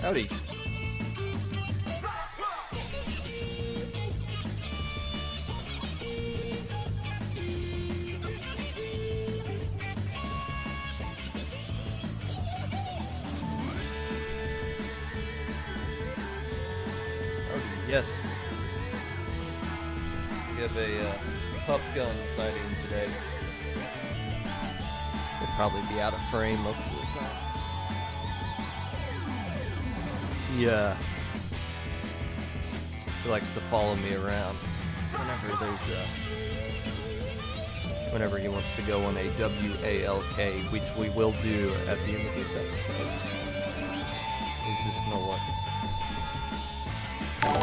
Howdy. Yes. We have a pup gun sighting today. He'll probably be out of frame most of the time. He likes to follow me around whenever he wants to go on a WALK, which we will do at the end of this episode. He's just gonna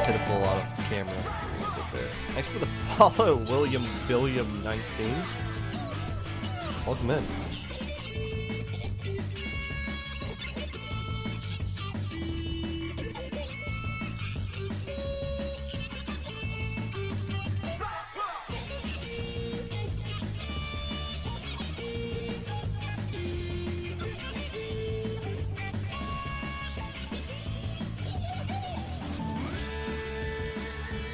hit a pull out of camera a little bit there. Thanks for the follow, William Billiam 19. Welcome in.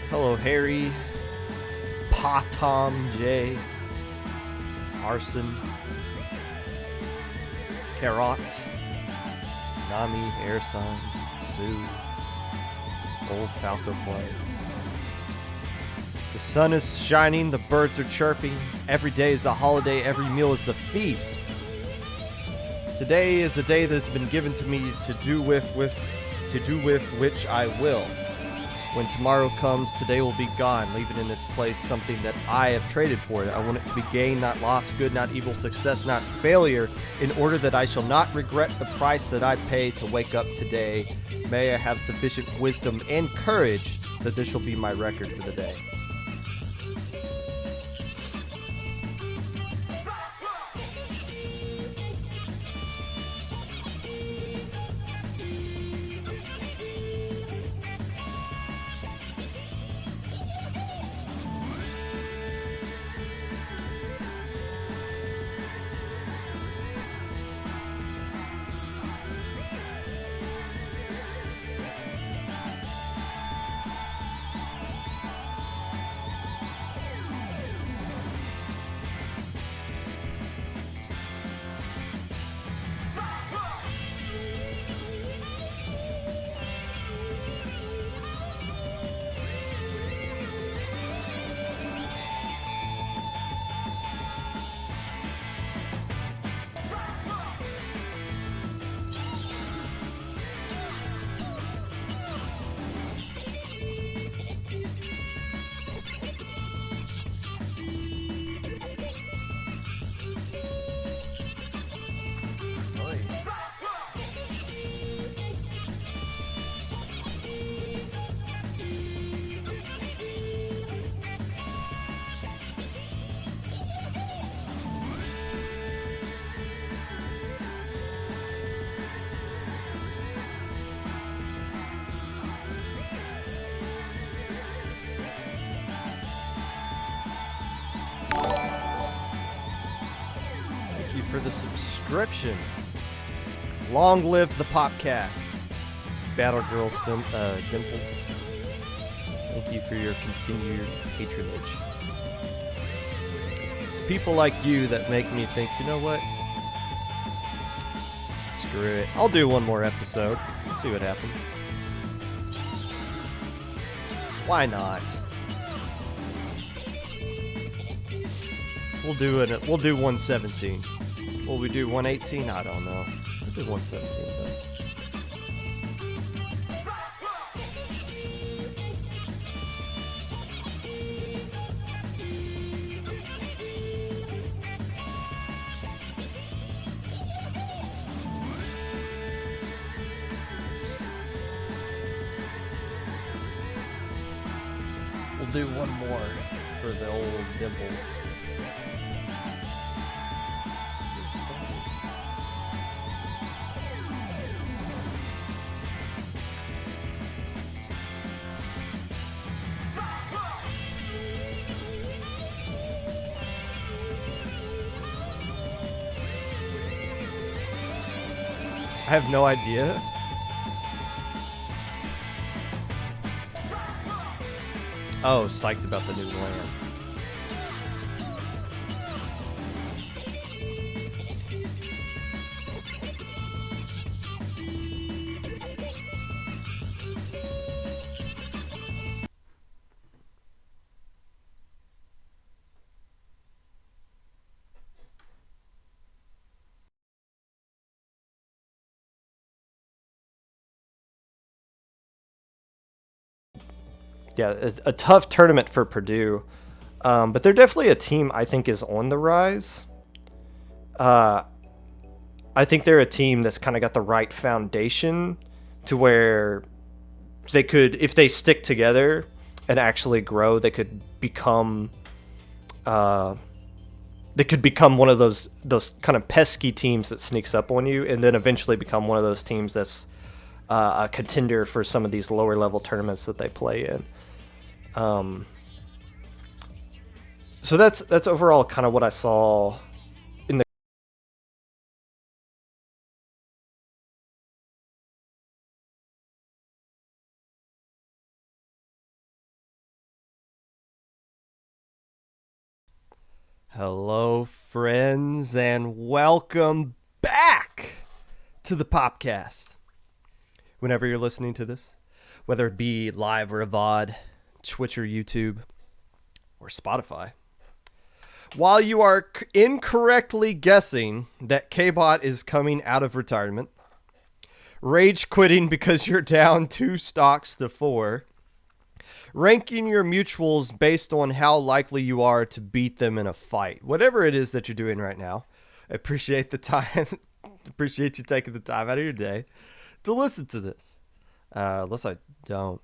Hello, Harry, Tom J, Arson, Carrot, Nami, Airsign, Sue, Old Falco Play. The sun is shining, the birds are chirping. Every day is a holiday, every meal is a feast. Today is a day that has been given to me to do with which I will. When tomorrow comes, today will be gone, leaving in its place something that I have traded for it. I want it to be gain, not loss, good, not evil, success, not failure, in order that I shall not regret the price that I paid to wake up today. May I have sufficient wisdom and courage that this shall be my record for the day. For the subscription. Long live the Popcast. Battle Girls Dimples. Thank you for your continued patronage. It's people like you that make me think, you know what? Screw it. I'll do one more episode. See what happens. Why not? We'll do 117. Will we do 118? I don't know. We'll do 117 then. We'll do one more for the old dimples. I have no idea. Oh, psyched about the new land. Yeah, a tough tournament for Purdue. But they're definitely a team I think is on the rise. Uh, I think they're a team that's kind of got the right foundation to where they could, if they stick together and actually grow, uh, they could become one of those kind of pesky teams that sneaks up on you, and then eventually become one of those teams that's a contender for some of these lower level tournaments that they play in. So that's overall kind of what I saw in the. Hello, friends, and welcome back to the Popcast. Whenever you're listening to this, whether it be live or a VOD, Twitch or YouTube, or Spotify. While you are incorrectly guessing that K-Bot is coming out of retirement, rage quitting because you're down 2 stocks to 4, ranking your mutuals based on how likely you are to beat them in a fight, whatever it is that you're doing right now, I appreciate the time, appreciate you taking the time out of your day to listen to this, unless I don't.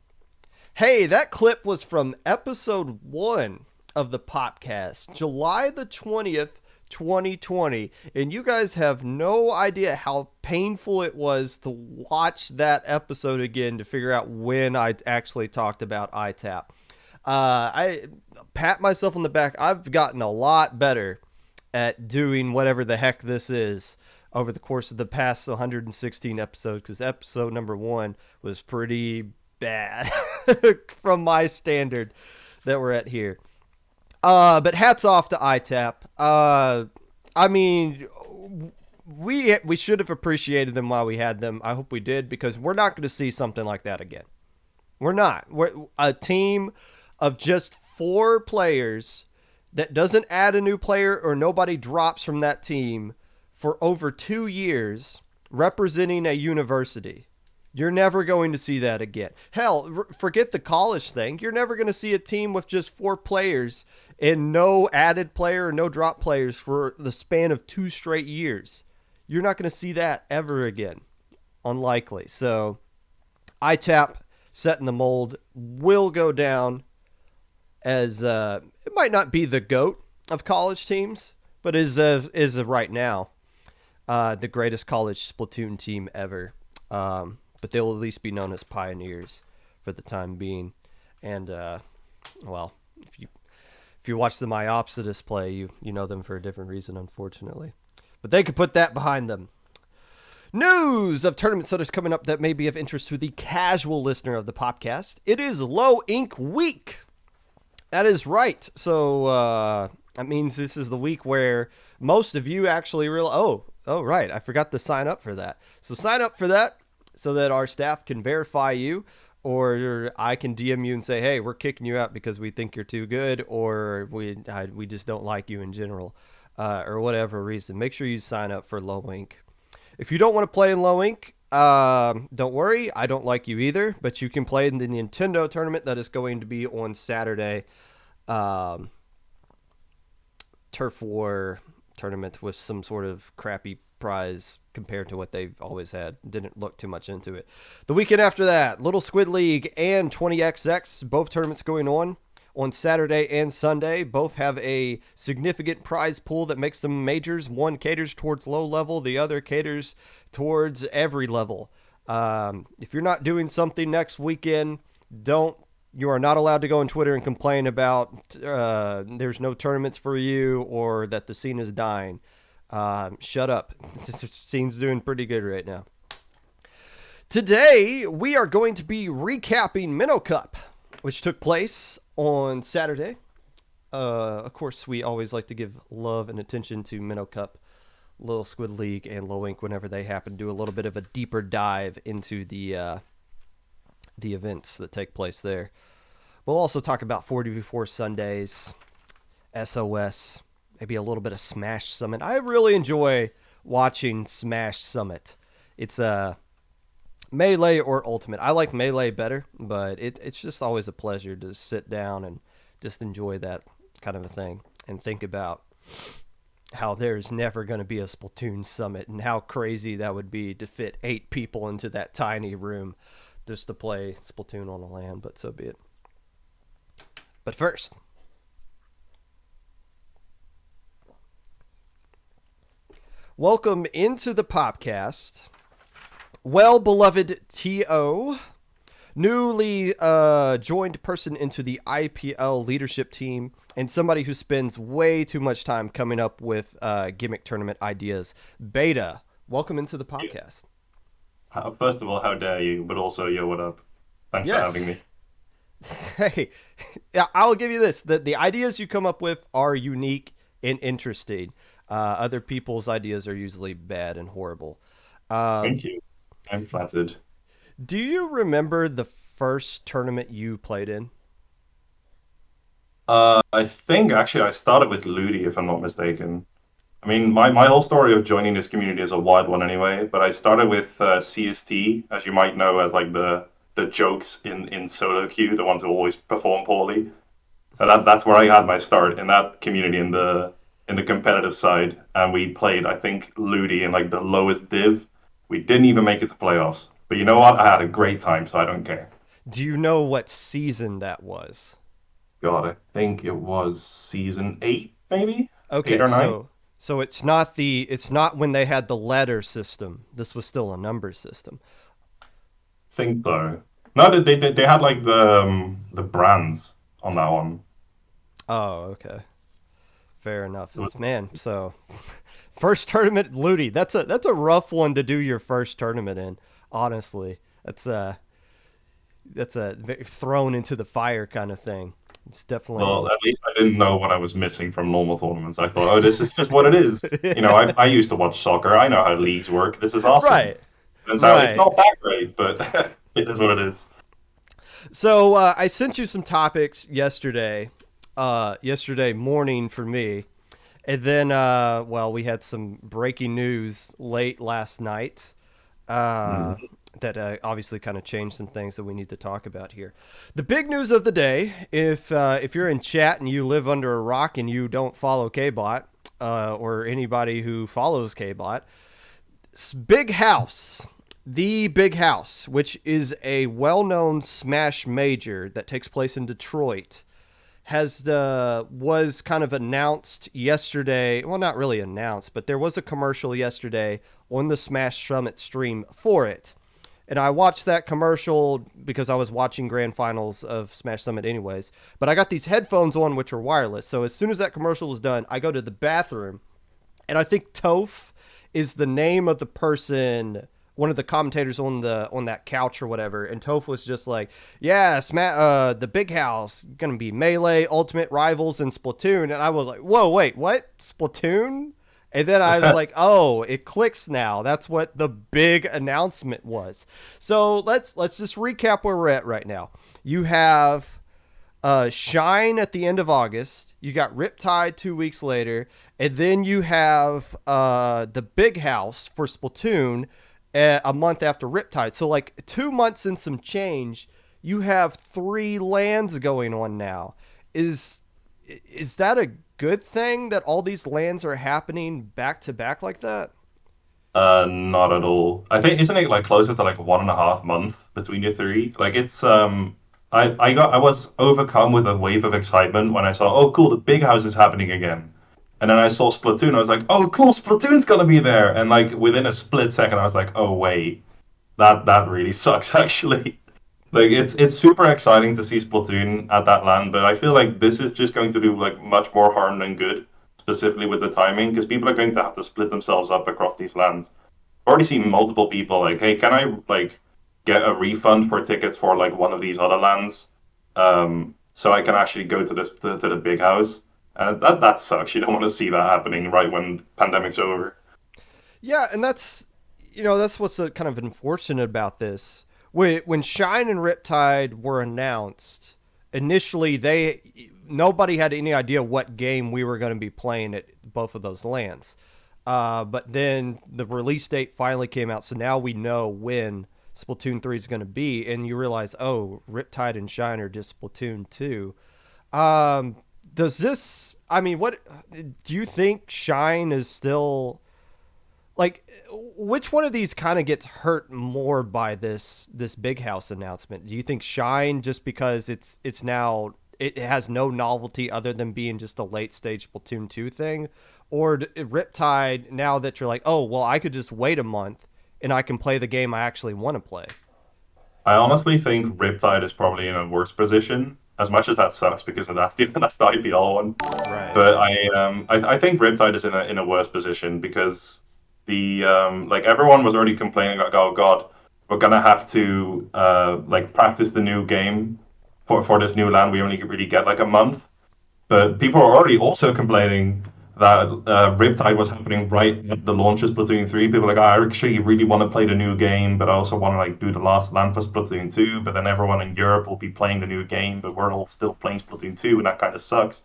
Hey, that clip was from episode 1 of the Popcast, July the 20th, 2020, and you guys have no idea how painful it was to watch that episode again to figure out when I actually talked about ITAP. I pat myself on the back. I've gotten a lot better at doing whatever the heck this is over the course of the past 116 episodes, because episode number 1 was pretty bad from my standard that we're at here. But hats off to ITAP. I mean, we should have appreciated them while we had them. I hope we did, because we're not going to see something like that again. We're not. We're a team of just 4 players that doesn't add a new player or nobody drops from that team for over 2 years representing a university. You're never going to see that again. Hell, forget the college thing. You're never going to see a team with just 4 players and no added player or no drop players for the span of 2 straight years. You're not going to see that ever again. Unlikely. So, ITAP, setting the mold, will go down as, it might not be the GOAT of college teams, but is right now the greatest college Splatoon team ever. But they'll at least be known as pioneers for the time being. And, well, if you watch the Myopsidus play, you know them for a different reason, unfortunately. But they could put that behind them. News of tournaments that is coming up that may be of interest to the casual listener of the podcast. It is Low Ink Week. That is right. So that means this is the week where most of you actually realize, oh, right, I forgot to sign up for that. So sign up for that so that our staff can verify you, or I can DM you and say, hey, we're kicking you out because we think you're too good, or we just don't like you in general, or whatever reason. Make sure you sign up for Low Ink. If you don't want to play in Low Ink, don't worry. I don't like you either, but you can play in the Nintendo tournament that is going to be on Saturday. Turf War tournament with some sort of crappy prize compared to what they've always had. Didn't look too much into it. The weekend after that, Little Squid League and 20XX, both tournaments going on Saturday and Sunday. Both have a significant prize pool that makes them majors. One caters towards low level, the other caters towards every level. If you're not doing something next weekend, you are not allowed to go on Twitter and complain about there's no tournaments for you or that the scene is dying. Shut up. The scene's doing pretty good right now. Today, we are going to be recapping Minnow Cup, which took place on Saturday. Of course, we always like to give love and attention to Minnow Cup, Little Squid League, and Low Ink whenever they happen. Do a little bit of a deeper dive into the events that take place there. We'll also talk about 40v4 Sundays, SOS, maybe a little bit of Smash Summit. I really enjoy watching Smash Summit. It's Melee or Ultimate. I like Melee better, but it's just always a pleasure to sit down and just enjoy that kind of a thing and think about how there's never going to be a Splatoon Summit and how crazy that would be to fit 8 people into that tiny room just to play Splatoon on a LAN, but so be it. But first, welcome into the Popcast. Well-beloved T.O., newly joined person into the IPL leadership team, and somebody who spends way too much time coming up with gimmick tournament ideas. Beta, welcome into the podcast. First of all, how dare you? But also, yo, what up? Thanks for having Yes. me. Hey, yeah, I'll give you this. The ideas you come up with are unique and interesting. Other people's ideas are usually bad and horrible. Um, Thank you. I'm flattered. do you remember the first tournament you played in? I think actually I started with Ludi, if I'm not mistaken. I mean, my whole story of joining this community is a wild one anyway. But I started with CST, as you might know, as like the jokes in solo queue, the ones who always perform poorly. And that's where I had my start in that community in the competitive side. And we played, I think, Ludi in like the lowest div. We didn't even make it to playoffs. But you know what? I had a great time, so I don't care. Do you know what season that was? God, I think it was season eight, maybe eight Okay, or nine. so it's not when they had the letter system. This was still a number system. Think so. No, they had like the brands on that one. Oh, okay. Fair enough. It was, It's man, so first tournament Ludi. That's a rough one to do your first tournament in, honestly. That's a thrown into the fire kind of thing. It's well, definitely at least I didn't know what I was missing from normal tournaments. I thought, oh, this is just what it is. You know, I used to watch soccer. I know how leagues work. This is awesome. right. Turns out it's Right. not that great, but it is what it is. So I sent you some topics yesterday, yesterday morning for me, and then well, we had some breaking news late last night uh, Mm. that obviously kind of changed some things that we need to talk about here. The big news of the day, if you're in chat and you live under a rock and you don't follow Kbot or anybody who follows Kbot, Big House, the Big House, which is a well-known Smash major that takes place in Detroit, has the was kind of announced yesterday. Well, not really announced, but there was a commercial yesterday on the Smash Summit stream for it. And I watched that commercial because I was watching grand finals of Smash Summit anyways. But I got these headphones on which are wireless. So as soon as that commercial was done, I go to the bathroom and I think Toph is the name of the person, one of the commentators on that couch or whatever, and Toph was just like, "Yeah, the Big House gonna be Melee, Ultimate Rivals, and Splatoon," and I was like, "Whoa, wait, what? Splatoon?" And then I was like, "Oh, it clicks now. That's what the big announcement was." So let's just recap where we're at right now. You have Shine at the end of August. You got Riptide 2 weeks later, and then you have the Big House for Splatoon a month after Riptide. So like 2 months and some change, you have 3 lands going on now. Is is that a good thing that all these lands are happening back to back like that? Not at all. I think isn't it like closer to like 1.5 months between the three? Like it's I was overcome with a wave of excitement when I saw, oh cool, the big house is happening again. And then I saw Splatoon, I was like, oh cool, Splatoon's gonna be there. And like within a split second I was like, oh wait, that really sucks actually. Like it's super exciting to see Splatoon at that land, but I feel like this is just going to do like much more harm than good, specifically with the timing, because people are going to have to split themselves up across these lands. I've already seen multiple people like, hey, can I like get a refund for tickets for like one of these other lands? so I can actually go to to the big house. That sucks. You don't want to see that happening right when pandemic's over. Yeah, and that's what's kind of unfortunate about this. When Shine and Riptide were announced, initially they nobody had any idea what game we were going to be playing at both of those lands. But then the release date finally came out, so now we know when Splatoon 3 is going to be, and you realize, oh, Riptide and Shine are just Splatoon 2. Um, does this? I mean, what do you think? Shine is still like which one of these kind of gets hurt more by this big house announcement? Do you think Shine just because it's now it has no novelty other than being just a late stage Splatoon 2 thing, or Riptide now that you're like, oh well, I could just wait a month and I can play the game I actually want to play? I honestly think Riptide is probably in a worse position, as much as that sucks because that's the IPL one. Right. But I think Riptide is in a worse position because the like everyone was already complaining like, oh God, we're gonna have to like practice the new game for this new land. We only really get like a month. But people are already also complaining that Riptide was happening right at the launch of Splatoon 3. People are like, I actually really want to play the new game, but I also want to like do the last land for Splatoon 2. But then everyone in Europe will be playing the new game, but we're all still playing Splatoon 2, and that kind of sucks.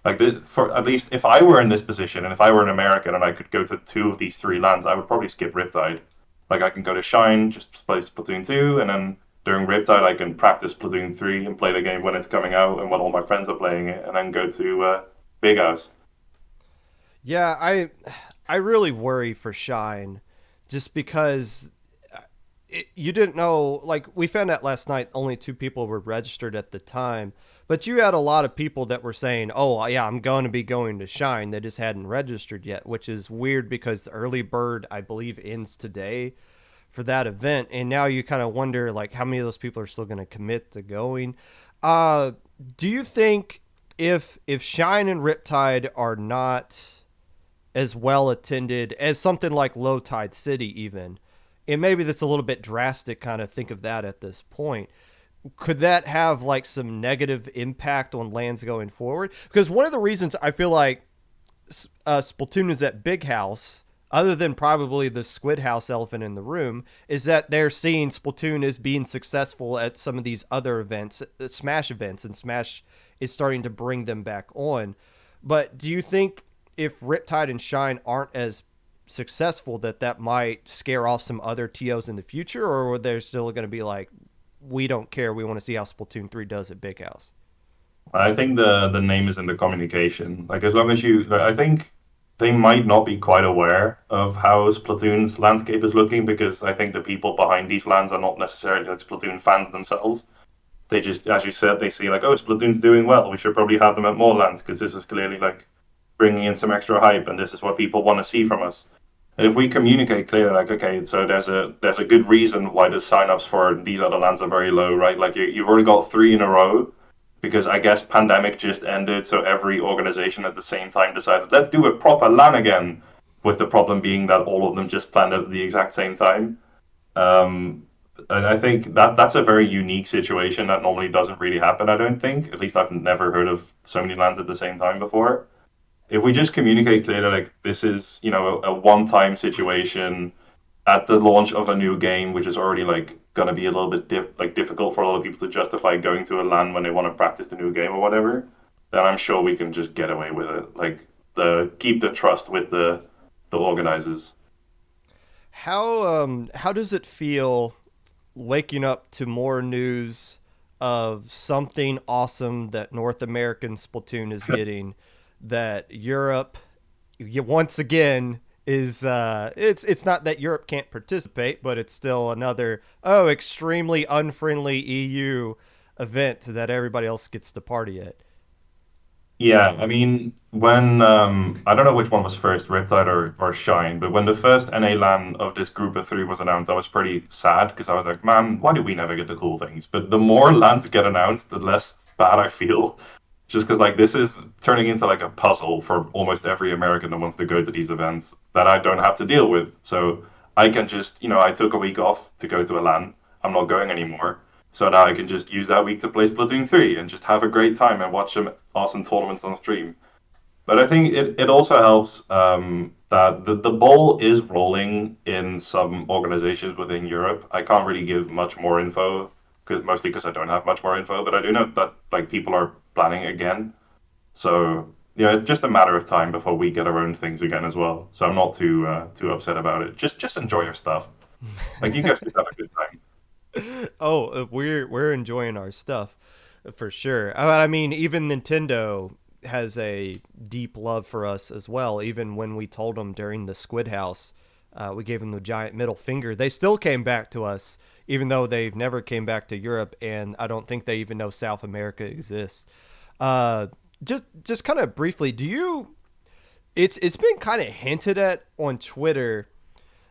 Like for at least if I were in this position and if I were an American and I could go to two of these three lands, I would probably skip Riptide. Like I can go to Shine, just play Splatoon 2, and then during Riptide I can practice Splatoon 3 and play the game when it's coming out and when all my friends are playing it, and then go to Big House. Yeah, I really worry for Shine just because you didn't know, like we found out last night only two people were registered at the time, but you had a lot of people that were saying, oh yeah, I'm going to be going to Shine, they just hadn't registered yet, which is weird because the early bird I believe ends today for that event, and now you kind of wonder like how many of those people are still going to commit to going. uh do you think if Shine and Riptide are not as well attended as something like Low Tide City, even, and maybe that's a little bit drastic, kind of think of that at this point, could that have like some negative impact on lands going forward? Because one of the reasons I feel like Splatoon is at Big House, other than probably the Squid House elephant in the room, is that they're seeing Splatoon as being successful at some of these other events, Smash events, and Smash is starting to bring them back on. But do you think if Riptide and Shine aren't as successful, that might scare off some other TOs in the future, or are they still going to be like, we don't care, we want to see how Splatoon 3 does at Big House? I think the name is in the communication. Like as long as you, I think they might not be quite aware of how Splatoon's landscape is looking because I think the people behind these lands are not necessarily like Splatoon fans themselves. They just, as you said, they see like, oh, Splatoon's doing well. We should probably have them at more lands because this is clearly like bringing in some extra hype, and this is what people want to see from us. And if we communicate clearly, like, okay, so there's a good reason why the signups for these other lands are very low, right? Like you've already got three in a row because I guess pandemic just ended, so every organization at the same time decided let's do a proper LAN again. With the problem being that all of them just planned at the exact same time. Um, and I think that's a very unique situation that normally doesn't really happen. I don't think. At least I've never heard of so many lands at the same time before. If we just communicate clearly, like this is a one-time situation at the launch of a new game, which is already like gonna be a little bit difficult for a lot of people to justify going to a LAN when they want to practice the new game or whatever, then I'm sure we can just get away with it. Like the keep the trust with the organizers. How does it feel waking up to more news of something awesome that North American Splatoon is getting, that Europe once again is it's not that Europe can't participate, but it's still another, oh, extremely unfriendly EU event that everybody else gets to party at. Yeah, I mean, when I don't know which one was first, Riptide or Shine, but when the first NA LAN of this group of three was announced, I was pretty sad because I was like, man, why do we never get the cool things? But the more LANs get announced, the less bad I feel. Just because like this is turning into like a puzzle for almost every American that wants to go to these events that I don't have to deal with. So I can just, I took a week off to go to a LAN. I'm not going anymore. So now I can just use that week to play Splatoon 3 and just have a great time and watch some awesome tournaments on stream. But I think it also helps that the ball is rolling in some organizations within Europe. I can't really give much more info, mostly because I don't have much more info, but I do know that like people are planning again. So it's just a matter of time before we get our own things again as well. So I'm not too upset about it. Just enjoy your stuff. Like you guys just have a good time. Oh, we're enjoying our stuff for sure. I mean, even Nintendo has a deep love for us as well. Even when we told them during the Squid House, we gave them the giant middle finger. They still came back to us, even though they've never came back to Europe, and I don't think they even know South America exists. Uh, just kind of briefly, do you? It's been kind of hinted at on Twitter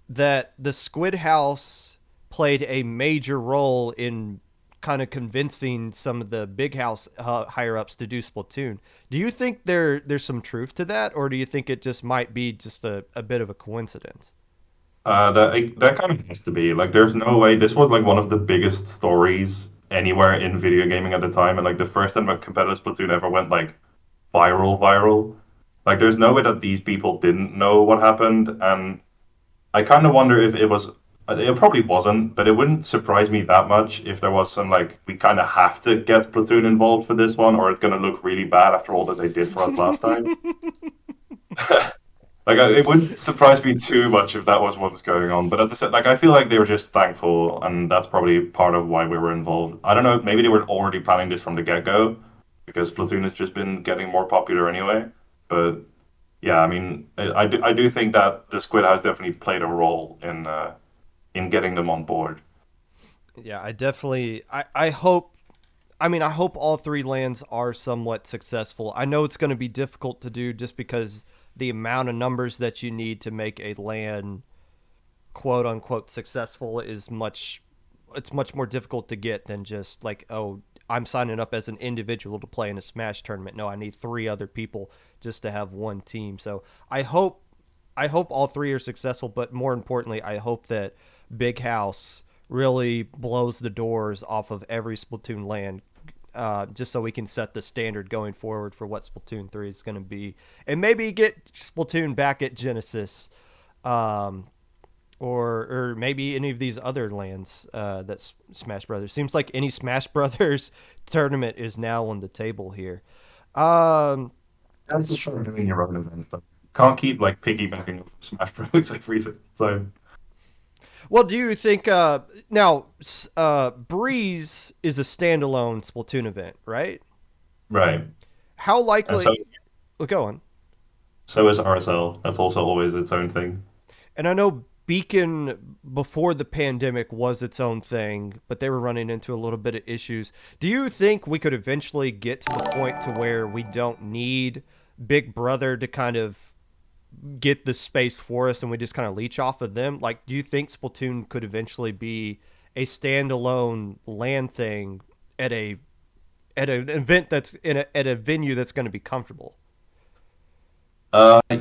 that the Squid House played a major role in kind of convincing some of the big house higher ups to do Splatoon. Do you think there's some truth to that, or do you think it just might be just a bit of a coincidence? That kind of has to be like. There's no way this was like one of the biggest stories anywhere in video gaming at the time, and like the first time a competitive Splatoon ever went like viral. Like, there's no way that these people didn't know what happened, and I kind of wonder if it was. It probably wasn't, but it wouldn't surprise me that much if there was some like we kind of have to get Splatoon involved for this one, or it's going to look really bad after all that they did for us last time. It wouldn't surprise me too much if that was what was going on. But at the same, like I feel like they were just thankful, and that's probably part of why we were involved. I don't know, maybe they were already planning this from the get-go, because Splatoon has just been getting more popular anyway. But yeah, I mean, I do think that the Squid House definitely played a role in getting them on board. Yeah, I definitely. I hope. I mean, I hope all three lands are somewhat successful. I know it's going to be difficult to do just because the amount of numbers that you need to make a land quote unquote successful is much. It's much more difficult to get than just like, oh, I'm signing up as an individual to play in a Smash tournament. No, I need three other people just to have one team. So I hope all three are successful, but more importantly, I hope that Big House really blows the doors off of every Splatoon land, just so we can set the standard going forward for what Splatoon 3 is going to be. And maybe get Splatoon back at Genesis, um, or maybe any of these other lands that Smash Brothers. Seems like any Smash Brothers tournament is now on the table here. Um, That's just sort of doing your own event stuff. Can't keep like piggybacking off Smash Bros. Every so Well, do you think now Breeze is a standalone Splatoon event, right? right, How and so likely? Well, go on. so is RSL. That's also always its own thing. And I know Beacon before the pandemic was its own thing, but they were running into a little bit of issues. Do you think we could eventually get to the point to where we don't need Big Brother to kind of get the space for us and we just kind of leech off of them? Like, do you think Splatoon could eventually be a standalone land thing at a at an event that's at a venue that's going to be comfortable?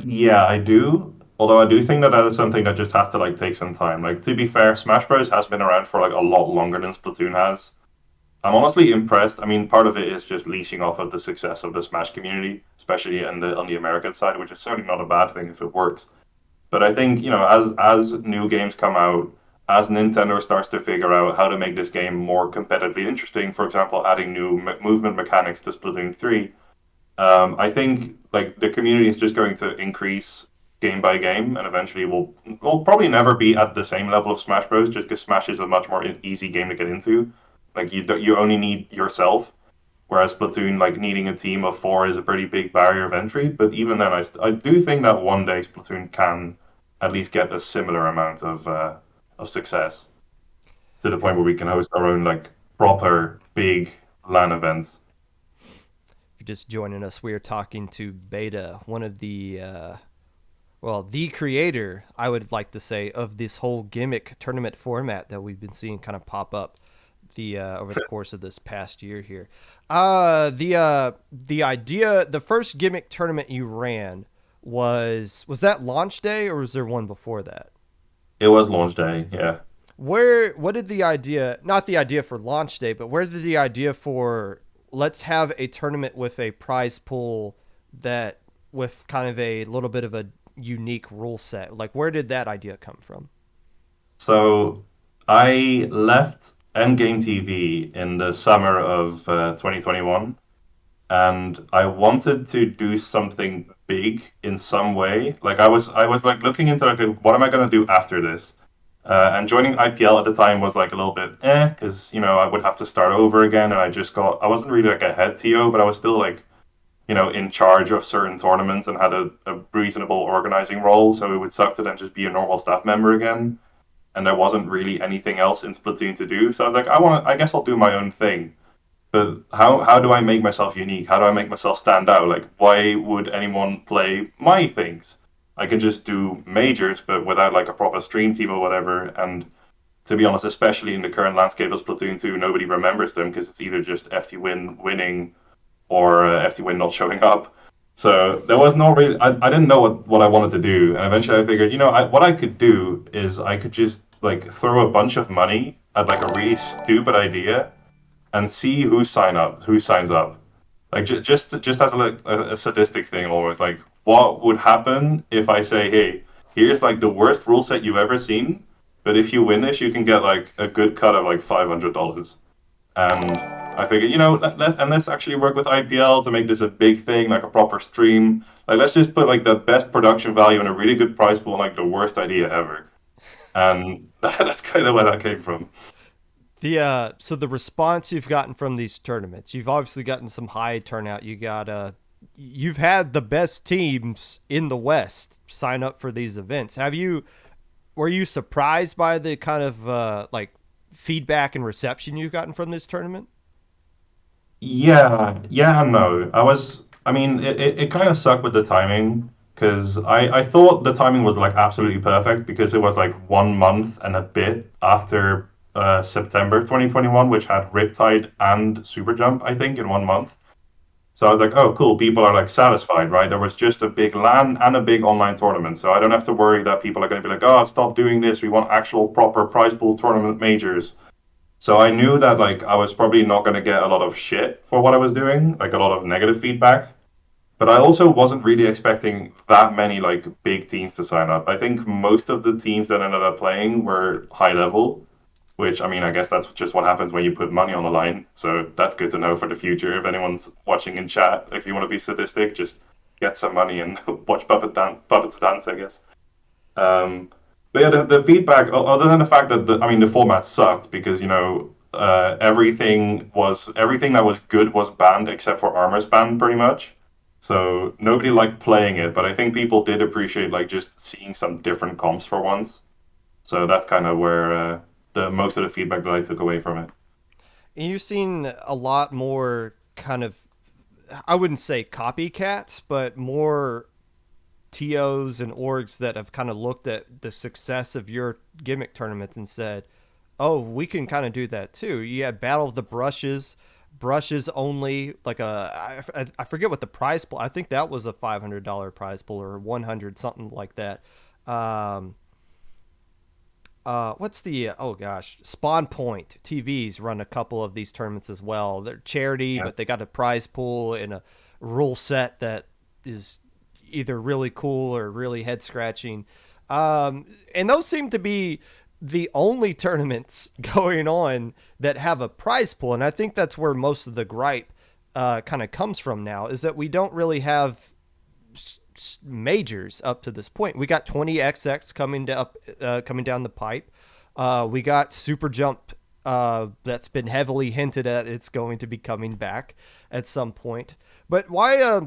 Yeah, I do. Although I do think that that is something that just has to like take some time. Like to be fair, Smash Bros has been around for like a lot longer than Splatoon has. I'm honestly impressed. I mean, part of it is just leeching off of the success of the Smash community, especially on the American side, which is certainly not a bad thing if it works. But I think, as new games come out, as Nintendo starts to figure out how to make this game more competitively interesting, for example, adding new movement mechanics to Splatoon 3, I think like the community is just going to increase game by game, and eventually will probably never be at the same level of Smash Bros. Just because Smash is a much more easy game to get into. Like you only need yourself, whereas Splatoon, like needing a team of four, is a pretty big barrier of entry. But even then, I do think that one day Splatoon can at least get a similar amount of success to the If you're, point where we can host our own like proper big LAN events. if you're just joining us, we are talking to Beta, one of the well, the creator, I would like to say, of this whole gimmick tournament format that we've been seeing kind of pop up the over the course of this past year here. The idea, the first gimmick tournament you ran was that launch day or was there one before that? It was launch day, yeah. what did the idea, not the idea for launch day, but where did the idea for let's have a tournament with a prize pool that with kind of a little bit of a unique rule set, like where did that idea come from? So I left Endgame TV in the summer of 2021, and I wanted to do something big in some way. Like I was like looking into like what am I gonna do after this? And joining IPL at the time was like a little bit because I would have to start over again, and I wasn't really like a head TO, but I was still like in charge of certain tournaments and had a reasonable organizing role. So it would suck to then just be a normal staff member again, and there wasn't really anything else in Splatoon to do. So I was like, I guess I'll do my own thing. But how do I make myself unique? How do I make myself stand out? Like, why would anyone play my things? I can just do majors, but without like a proper stream team or whatever. And to be honest, especially in the current landscape of Splatoon 2, nobody remembers them because it's either just FT Win winning or FT Win not showing up. So there was no really, I didn't know what I wanted to do. And eventually I figured, what I could do is I could just like throw a bunch of money at like a really stupid idea and see who signs up. Like just as like a sadistic thing, almost like what would happen if I say, hey, here's like the worst rule set you've ever seen, but if you win this, you can get like a good cut of like $500. And I figured, let's actually work with IPL to make this a big thing, like a proper stream. Like let's just put like the best production value and a really good price pool, and like the worst idea ever. And that's kind of where that came from. The so the response you've gotten from these tournaments, you've obviously gotten some high turnout. You've had the best teams in the West sign up for these events. Were you surprised by the kind of like feedback and reception you've gotten from this tournament? Yeah, yeah and no. I mean, it kind of sucked with the timing because I thought the timing was like absolutely perfect because it was like 1 month and a bit after September 2021, which had Riptide and Super Jump, I think, in 1 month. So I was like, oh, cool, people are like satisfied, right? There was just a big LAN and a big online tournament. So I don't have to worry that people are going to be like, oh, stop doing this. We want actual proper prize pool tournament majors. So I knew that like I was probably not going to get a lot of shit for what I was doing, like a lot of negative feedback. But I also wasn't really expecting that many like big teams to sign up. I think most of the teams that ended up playing were high level, which I mean, I guess that's just what happens when you put money on the line. So that's good to know for the future. If anyone's watching in chat, if you want to be sadistic, just get some money and watch puppets dance, I guess. Um, but yeah, the feedback, other than the fact that I mean, the format sucked because everything that was good was banned except for Armor's banned pretty much. So nobody liked playing it, but I think people did appreciate like just seeing some different comps for once. So that's kind of where the most of the feedback that I took away from it. And you've seen a lot more kind of, I wouldn't say copycats, but more TOs and orgs that have kind of looked at the success of your gimmick tournaments and said, "Oh, we can kind of do that too." You had Battle of the Brushes, brushes only, like I forget what the prize pool. I think that was a $500 prize pool or 100 something like that. Um, what's the oh gosh, Spawn Point TVs run a couple of these tournaments as well. They're charity, Yeah. but they got a prize pool and a rule set that is either really cool or really head scratching. And those seem to be the only tournaments going on that have a prize pool, and I think that's where most of the gripe kind of comes from now is that we don't really have majors up to this point. We got 20XX coming down the pipe. We got Super Jump that's been heavily hinted at. It's going to be coming back at some point. But why?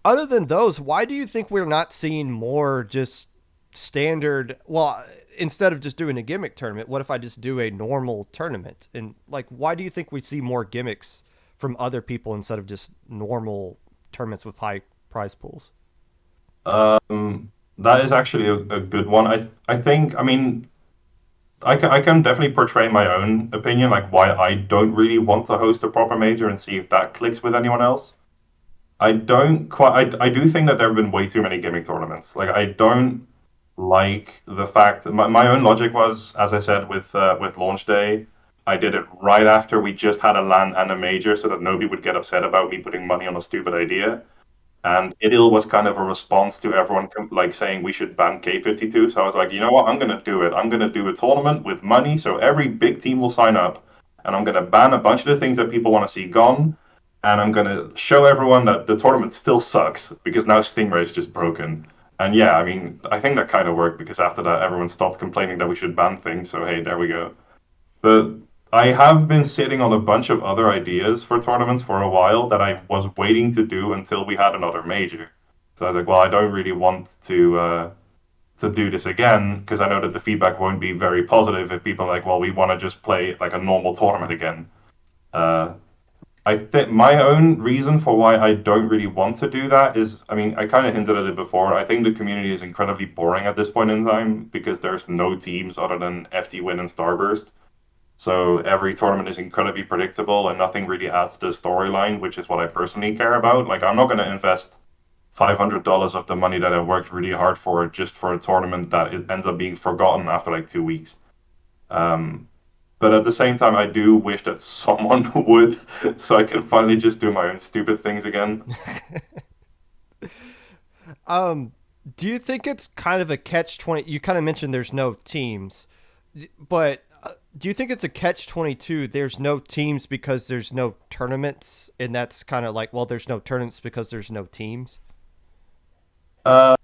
Other than those, why do you think we're not seeing more just standard? Well, instead of just doing a gimmick tournament, what if I just do a normal tournament? And like, why do you think we see more gimmicks from other people instead of just normal tournaments with high prize pools? That is actually a good one. I think, I mean, I can definitely portray my own opinion, like why I don't really want to host a proper major and see if that clicks with anyone else. I don't quite, I do think that there have been way too many gimmick tournaments. Like, I don't like the fact my own logic was, as I said with launch day, I did it right after we just had a LAN and a major, so that nobody would get upset about me putting money on a stupid idea. And Idil was kind of a response to everyone like saying we should ban K52. So I was like, you know what? I'm gonna do it. I'm gonna do a tournament with money, so every big team will sign up, and I'm gonna ban a bunch of the things that people want to see gone, and I'm gonna show everyone that the tournament still sucks because now Stingray is just broken. And yeah, I mean, I think that kind of worked because after that, everyone stopped complaining that we should ban things. So hey, there we go. But I have been sitting on a bunch of other ideas for tournaments for a while that I was waiting to do until we had another major. So I was like, well, I don't really want to do this again because I know that the feedback won't be very positive if people are like, well, we want to just play like a normal tournament again. Uh, I think my own reason for why I don't really want to do that is, I mean, I kind of hinted at it before. I think the community is incredibly boring at this point in time because there's no teams other than FT Win and Starburst. So every tournament is incredibly predictable and nothing really adds to the storyline, which is what I personally care about. Like I'm not going to invest $500 of the money that I worked really hard for just for a tournament that it ends up being forgotten after like 2 weeks. Um, but at the same time, I do wish that someone would, so I can finally just do my own stupid things again. Um, do you think it's kind of a catch 20? You kind of mentioned there's no teams, but do you think it's a catch 22? There's no teams because there's no tournaments, and that's kind of like, well, there's no tournaments because there's no teams. Uh,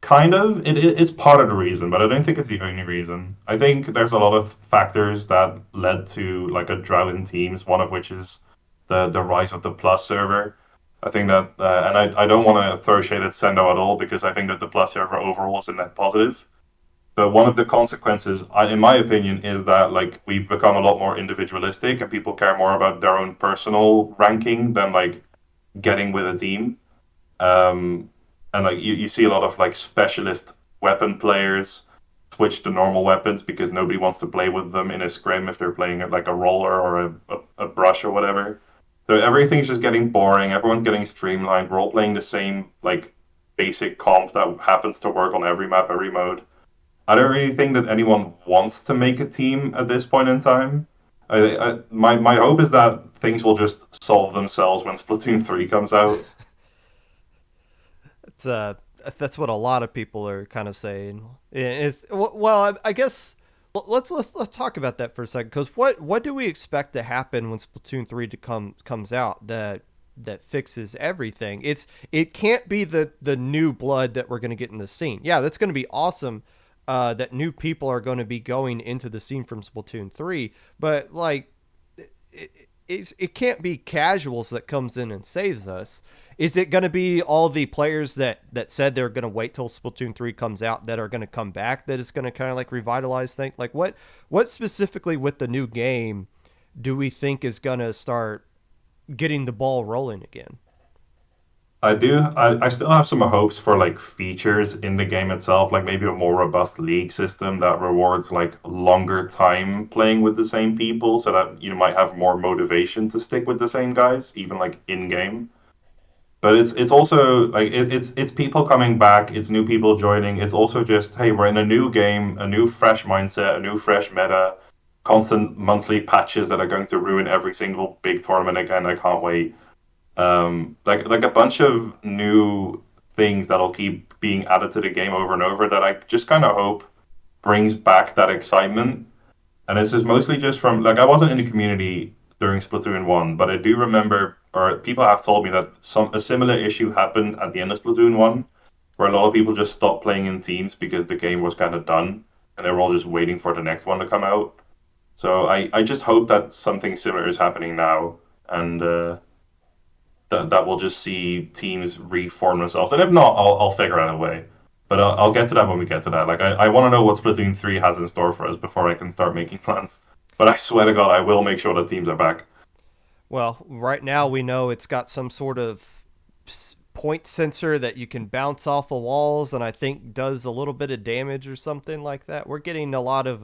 Kind of. It's part of the reason, but I don't think it's the only reason. I think there's a lot of factors that led to like a drought in teams. One of which is the rise of the Plus server. I think that, and I don't want to throw shade at Sendo at all because I think that the Plus server overall is a net positive. But one of the consequences, in my opinion, is that like we've become a lot more individualistic and people care more about their own personal ranking than like getting with a team. Um, and like you see a lot of like specialist weapon players switch to normal weapons because nobody wants to play with them in a scrim if they're playing like a roller or a brush or whatever. So everything's just getting boring. Everyone's getting streamlined. We're all playing the same like basic comp that happens to work on every map, every mode. I don't really think that anyone wants to make a team at this point in time. My hope is that things will just solve themselves when Splatoon 3 comes out. It's that's what a lot of people are kind of saying. Is well, I guess let's talk about that for a second. Because what do we expect to happen when Splatoon 3 comes out that fixes everything? It can't be the new blood that we're going to get in the scene. Yeah, that's going to be awesome. That new people are going to be going into the scene from Splatoon 3, but like it can't be casuals that comes in and saves us. Is it going to be all the players that said they're going to wait till Splatoon 3 comes out that are going to come back that is going to kind of like revitalize things? Like what specifically with the new game do we think is going to start getting the ball rolling again? I do. I still have some hopes for like features in the game itself, like maybe a more robust league system that rewards like longer time playing with the same people, so that you might have more motivation to stick with the same guys, even like in game. But it's also like it's people coming back, it's new people joining. It's also just hey, we're in a new game, a new fresh mindset, a new fresh meta, constant monthly patches that are going to ruin every single big tournament again. I can't wait. Like a bunch of new things that'll keep being added to the game over and over that I just kind of hope brings back that excitement. And this is mostly just from like I wasn't in the community during Splatoon 1, but I do remember or people have told me that some a similar issue happened at the end of Splatoon 1 where a lot of people just stopped playing in teams because the game was kind of done and they were all just waiting for the next one to come out. So I just hope that something similar is happening now and that will just see teams reform themselves. And if not, I'll figure out a way. But I'll get to that when we get to that. Like I want to know what Splatoon 3 has in store for us before I can start making plans. But I swear to God, I will make sure that teams are back. Well, right now we know it's got some sort of point sensor that you can bounce off of walls, and I think does a little bit of damage or something like that. We're getting a lot of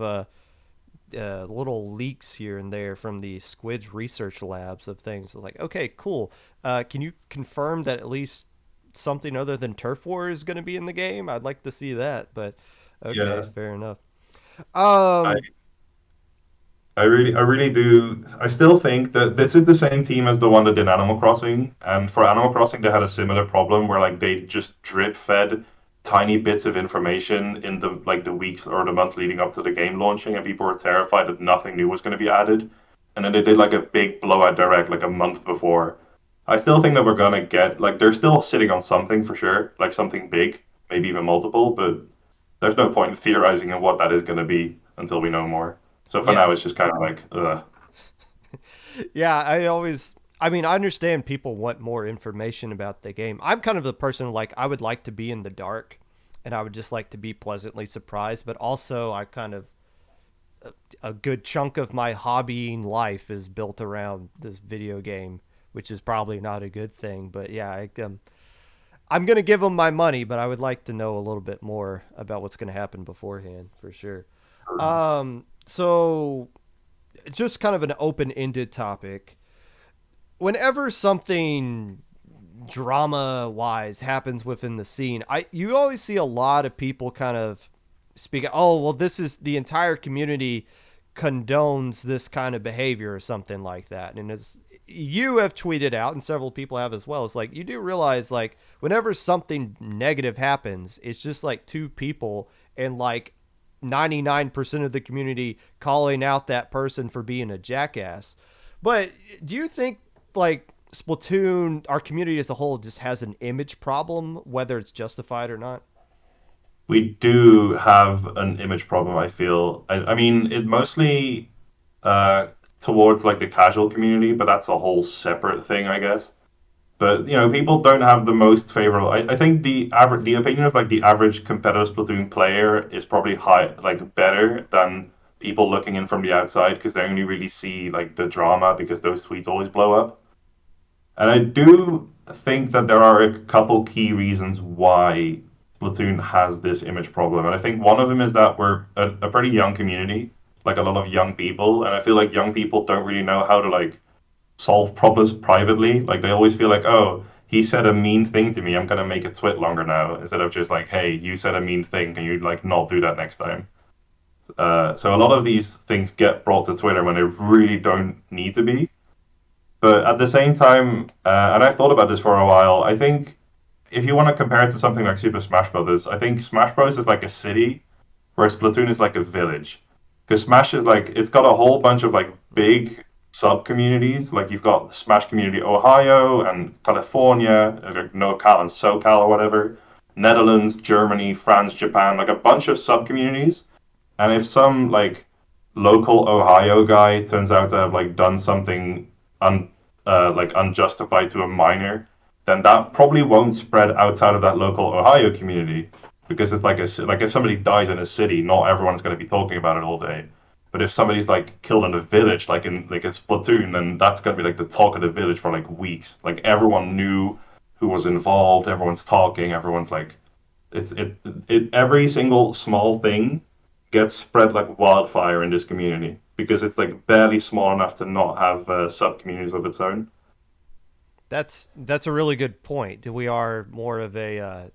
little leaks here and there from the Squid's research labs of things. It's like, okay, cool. Can you confirm that at least something other than turf war is going to be in the game. I'd like to see that, but okay, Yeah. fair enough. I Um, I really do. I still think that this is the same team as the one that did Animal Crossing, and for Animal Crossing, they had a similar problem where like they just drip fed tiny bits of information in the weeks or the month leading up to the game launching, and people were terrified that nothing new was going to be added, and then they did like a big blowout direct like a month before. I still think that we're gonna get like they're still sitting on something for sure, like something big, maybe even multiple, but there's no point in theorizing on what that is going to be until we know more. So for now, yeah, it's just kind of like, ugh. yeah. I mean, I understand people want more information about the game. I'm kind of the person like I would like to be in the dark, and I would just like to be pleasantly surprised. But also, I kind of a good chunk of my hobbying life is built around this video game, which is probably not a good thing. But yeah, I'm going to give them my money, but I would like to know a little bit more about what's going to happen beforehand for sure. So just kind of an open-ended topic. Whenever something drama-wise happens within the scene, I you always see a lot of people kind of speak. Oh, well, this is the entire community condones this kind of behavior or something like that. And as you have tweeted out, and several people have as well, it's like you do realize like whenever something negative happens, it's just like two people and like 99% of the community calling out that person for being a jackass. But do you think like Splatoon, our community as a whole, just has an image problem, whether it's justified or not? We do have an image problem, I feel. I mean, it mostly uh, towards like the casual community, but that's a whole separate thing, I guess. But you know, people don't have the most favorable. I think the opinion of like the average competitive Splatoon player is probably high, like better than people looking in from the outside because they only really see like the drama because those tweets always blow up. And I do think that there are a couple key reasons why Splatoon has this image problem. And I think one of them is that we're a pretty young community, like a lot of young people. And I feel like young people don't really know how to like solve problems privately. Like they always feel like, oh, he said a mean thing to me. I'm gonna make it twit longer now, instead of just like, hey, you said a mean thing. Can you like not do that next time? So a lot of these things get brought to Twitter when they really don't need to be. But at the same time, and I've thought about this for a while, I think if you want to compare it to something like Super Smash Brothers, I think Smash Bros is like a city, whereas Splatoon is like a village. Because Smash is like it's got a whole bunch of like big sub communities. Like you've got Smash Community Ohio and California, like NorCal and SoCal or whatever, Netherlands, Germany, France, Japan, like a bunch of sub communities. And if some like local Ohio guy turns out to have like done something un like unjustified to a minor, then that probably won't spread outside of that local Ohio community because it's like like if somebody dies in a city, not everyone's going to be talking about it all day. But if somebody's like killed in a village, like in Splatoon, then that's going to be like the talk of the village for like weeks. Like everyone knew who was involved, everyone's talking, everyone's like it's it every single small thing gets spread like wildfire in this community because it's like barely small enough to not have sub communities of its own. That's a really good point. We are more of a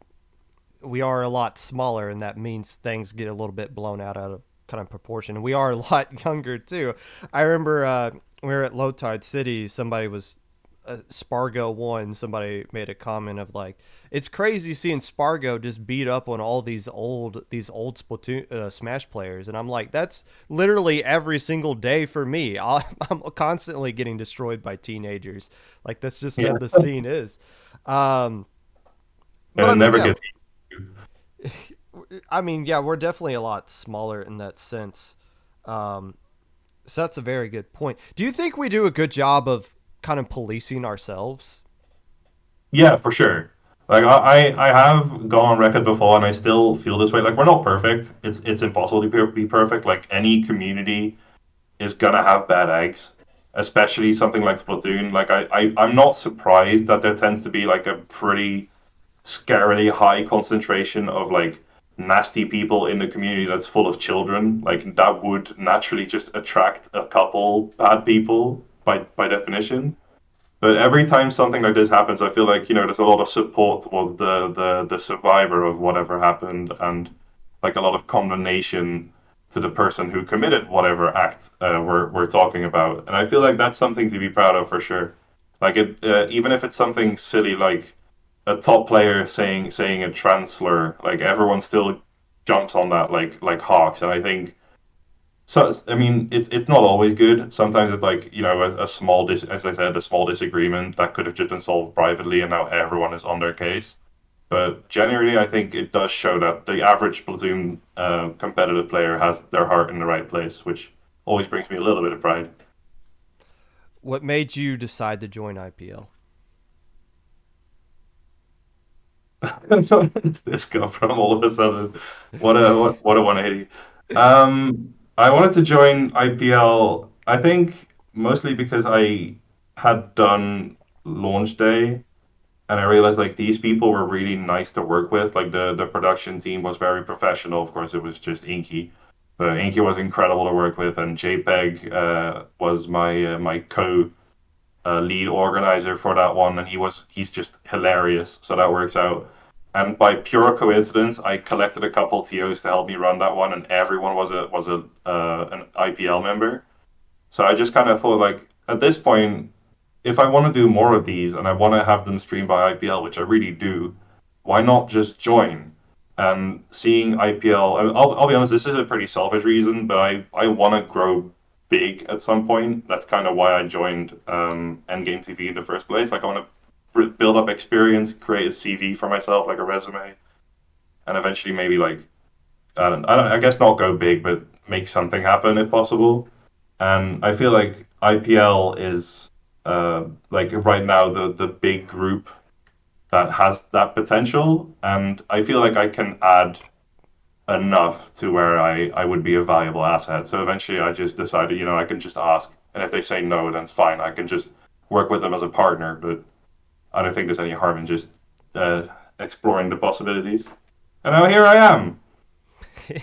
we are a lot smaller, and that means things get a little bit blown out of kind of proportion. And we are a lot younger too. I remember we were at Low Tide City. Somebody was Spargo won. Somebody made a comment of like, it's crazy seeing Spargo just beat up on all these old Splatoon Smash players, and I'm like, that's literally every single day for me. I'm constantly getting destroyed by teenagers. Like that's just Yeah, how the scene is. Um, and but it I mean, never yeah, gets. I mean, yeah, we're definitely a lot smaller in that sense. Um, so that's a very good point. Do you think we do a good job of kind of policing ourselves? Yeah, for sure. Like I have gone on record before, and I still feel this way. Like we're not perfect. It's impossible to be perfect. Like any community is gonna have bad eggs, especially something like Splatoon. Like I'm not surprised that there tends to be like a pretty scarily high concentration of like nasty people in the community that's full of children. Like that would naturally just attract a couple bad people by definition. But every time something like this happens, I feel like there's a lot of support towards the survivor of whatever happened, and like a lot of condemnation to the person who committed whatever act we're talking about. And I feel like that's something to be proud of for sure. Like even if it's something silly like a top player saying a trans slur, like everyone still jumps on that like hawks. And I think so. I mean, it's not always good. Sometimes it's like a small as I said, a small disagreement that could have just been solved privately, and now everyone is on their case. But generally, I think it does show that the average platoon competitive player has their heart in the right place, which always brings me a little bit of pride. What made you decide to join IPL? This come from all of a sudden? What a 180. I wanted to join IPL. I think mostly because I had done launch day, and I realized like these people were really nice to work with. Like the production team was very professional. Of course, it was just Inky, but Inky was incredible to work with, and JPEG was my co lead organizer for that one, and he's just hilarious. So that works out. And by pure coincidence, I collected a couple TOs to help me run that one, and everyone was a an IPL member. So I just kind of thought like at this point, if I want to do more of these and I want to have them streamed by IPL, which I really do, why not just join? And seeing IPL, I'll be honest, this is a pretty selfish reason, but I want to grow big at some point. That's kind of why I joined Endgame TV in the first place. Like I want to build up experience, create a CV for myself, like a resume, and eventually maybe like I guess not go big, but make something happen if possible. And I feel like IPL is like right now the big group that has that potential, and I feel like I can add enough to where I would be a valuable asset. So eventually, I just decided, I can just ask, and if they say no, then it's fine. I can just work with them as a partner, but I don't think there's any harm in just uh, exploring the possibilities. And now here I am.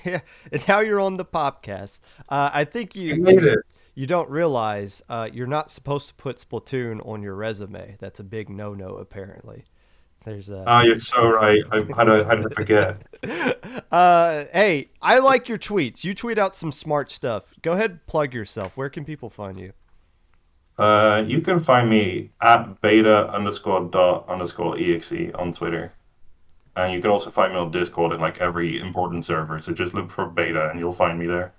Yeah, and now you're on the Popcast. I think I made it. you don't realize you're not supposed to put Splatoon on your resume. That's a big no-no, apparently. There's a. Ah, you're so right. How did I forget? Hey, I like your tweets. You tweet out some smart stuff. Go ahead and plug yourself. Where can people find you? You can find me at beta underscore dot underscore exe on Twitter. And you can also find me on Discord in like every important server. So just look for beta and you'll find me there.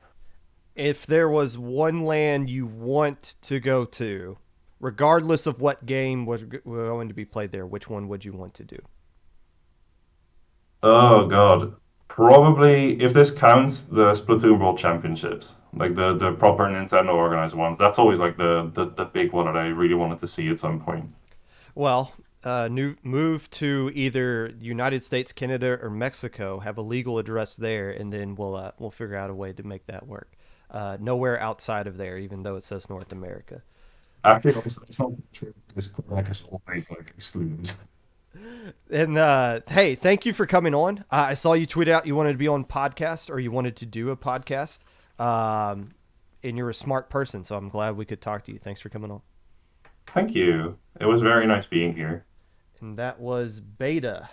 If there was one land you want to go to, regardless of what game was going to be played there, which one would you want to do? Oh God. Probably if this counts, the Splatoon World Championships. Like the proper Nintendo organized ones. That's always like the big one that I really wanted to see at some point. Well, new move to either the United States, Canada, or Mexico. Have a legal address there, and then we'll figure out a way to make that work. Nowhere outside of there, even though it says North America. Actually, it's not true. It's like it's always like excluded. And hey, thank you for coming on. I saw you tweet out you wanted to be on podcast or you wanted to do a podcast. Um, and you're a smart person, so I'm glad we could talk to you. Thanks for coming on. Thank you. It was very nice being here. And that was Beta,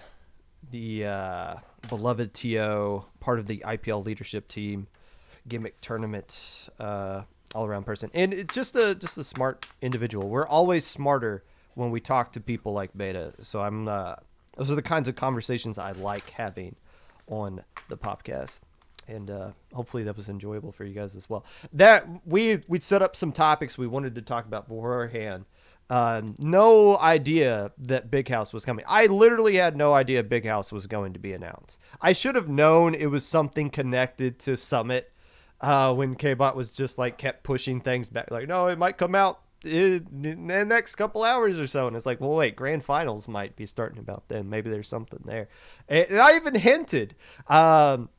the beloved TO, part of the IPL leadership team, gimmick tournament, all around person, and it's just a smart individual. We're always smarter when we talk to people like Beta. So those are the kinds of conversations I like having on the podcast. And hopefully that was enjoyable for you guys as well. That we'd set up some topics we wanted to talk about beforehand. No idea that Big House was coming. I literally had no idea Big House was going to be announced. I should have known it was something connected to Summit. When K-Bot was just like kept pushing things back, like, no, it might come out in the next couple hours or so. And it's like, well, wait, grand finals might be starting about then. Maybe there's something there. And I even hinted on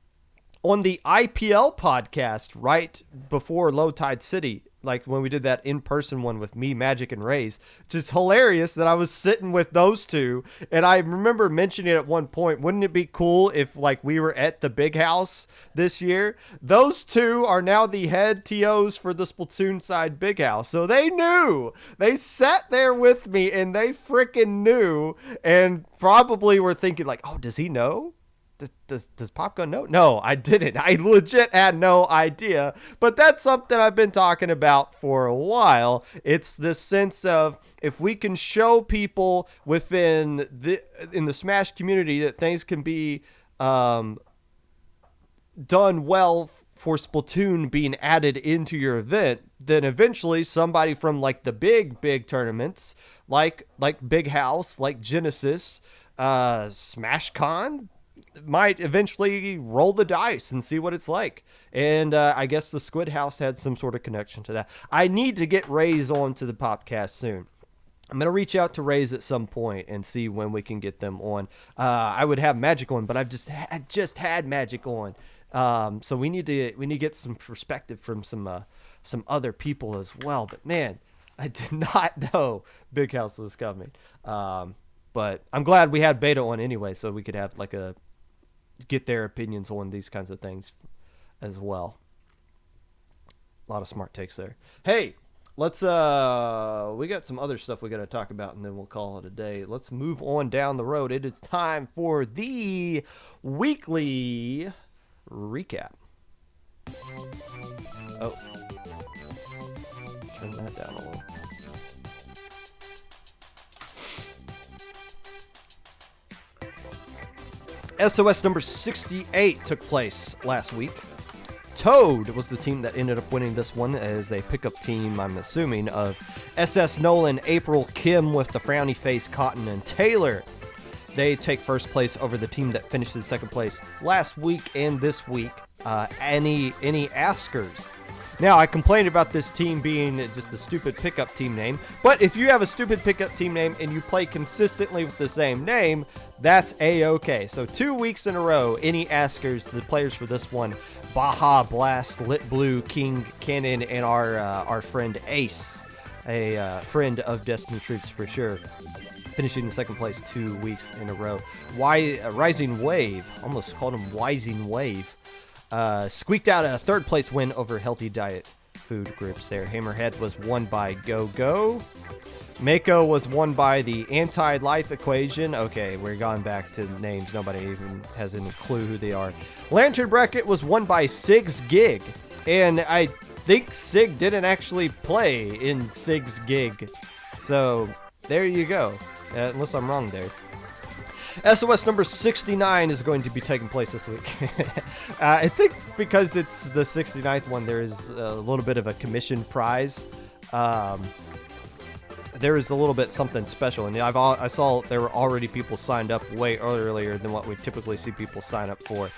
the IPL podcast right before Low Tide City. like when we did that in-person one with me, Magic, and Rays. Just hilarious that I was sitting with those two. And I remember mentioning at one point, wouldn't it be cool if like we were at the big house this year? Those two are now the head TOs for the Splatoon side big house. So they knew. They sat there with me and they freaking knew, and probably were thinking like, oh, does he know? Does Popgun know? No, I didn't. I legit had no idea. But that's something I've been talking about for a while. It's this sense of if we can show people in the Smash community that things can be done well for Splatoon being added into your event, then eventually somebody from like the big tournaments, like Big House, like Genesis, SmashCon, might eventually roll the dice and see what it's like. And I guess the Squid House had some sort of connection to that. I need to get Rays on to the Popcast soon. I'm going to reach out to Rays at some point and see when we can get them on. I would have Magic on, but I've just had Magic on. So we need to get some perspective from some other people as well. But man, I did not know Big House was coming. But I'm glad we had Beta on anyway, so we could have get their opinions on these kinds of things as well. A lot of smart takes there. Hey, let's we got some other stuff we got to talk about, and then we'll call it a day. Let's move on down the road. It is time for the weekly recap. Oh, turn that down a little. SOS number 68 took place last week. Toad was the team that ended up winning this one as a pickup team, I'm assuming, of SS Nolan, April, Kim with the frowny face, Cotton, and Taylor. They take first place over the team that finished in second place last week and this week, any Askers. Now, I complained about this team being just a stupid pickup team name, but if you have a stupid pickup team name and you play consistently with the same name, that's A-okay. So 2 weeks in a row, any Askers, the players for this one, Baja Blast, Lit Blue, King Cannon, and our friend Ace, a friend of Destiny Troops for sure, finishing in second place 2 weeks in a row. Rising Wave, almost called him Wising Wave, squeaked out a third place win over Healthy Diet food groups there. Hammerhead was won by Go Go. Mako was won by the Anti-Life Equation. Okay, we're going back to names. Nobody even has any clue who they are. Lantern Bracket was won by Sig's Gig. And I think Sig didn't actually play in Sig's Gig. So, there you go. Unless I'm wrong there. SOS number 69 is going to be taking place this week. I think because it's the 69th one, there's a little bit of a commission prize. There is a little bit something special, and I saw there were already people signed up way earlier than what we typically see people sign up for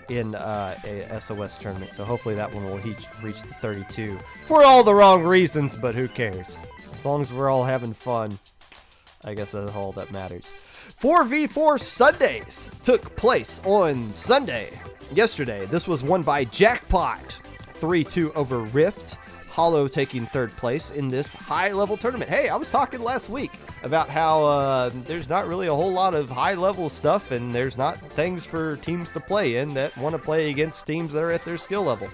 in a SOS tournament. So hopefully that one will reach the 32 for all the wrong reasons, but who cares? As long as we're all having fun, I guess that's all that matters. 4v4 Sundays took place on Sunday, yesterday. This was won by Jackpot, 3-2 over Rift. Hollow taking third place in this high-level tournament. Hey, I was talking last week about how there's not really a whole lot of high-level stuff, and there's not things for teams to play in that want to play against teams that are at their skill level.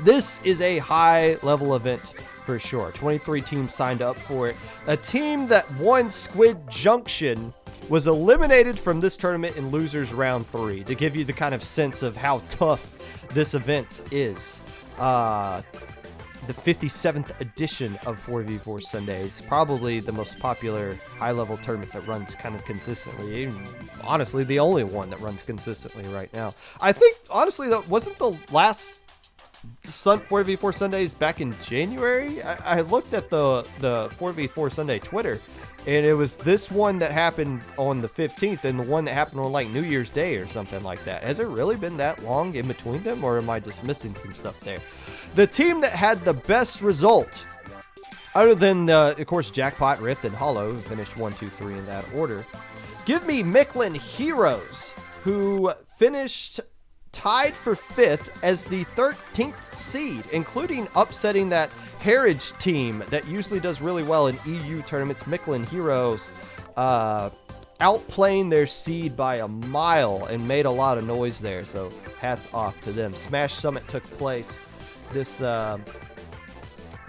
This is a high-level event for sure. 23 teams signed up for it. A team that won Squid Junction was eliminated from this tournament in losers round 3 to give you the kind of sense of how tough this event is. The 57th edition of 4v4 Sundays, probably the most popular high-level tournament that runs kind of consistently. Honestly, the only one that runs consistently right now. I think, honestly, that wasn't the last 4v4 Sundays back in January. I looked at the 4v4 Sunday Twitter, and it was this one that happened on the 15th and the one that happened on like New Year's Day or something like that. Has it really been that long in between them, or am I just missing some stuff there? The team that had the best result, other than, of course, Jackpot, Rift, and Hollow, who finished 1, 2, 3 in that order, give me Micklin Heroes, who finished tied for 5th as the 13th seed, including upsetting that Heritage team that usually does really well in EU tournaments, Michelin Heroes, outplaying their seed by a mile and made a lot of noise there. So hats off to them. Smash Summit took place this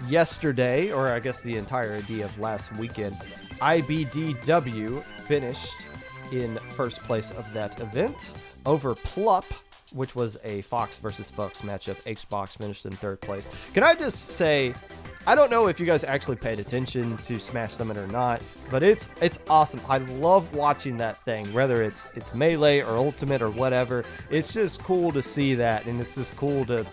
yesterday, or I guess the entirety of last weekend. IBDW finished in first place of that event over Plup, which was a Fox versus Fox matchup. H-Box finished in third place. Can I just say, I don't know if you guys actually paid attention to Smash Summit or not, but it's awesome. I love watching that thing, whether it's Melee or Ultimate or whatever. It's just cool to see that, and it's just cool to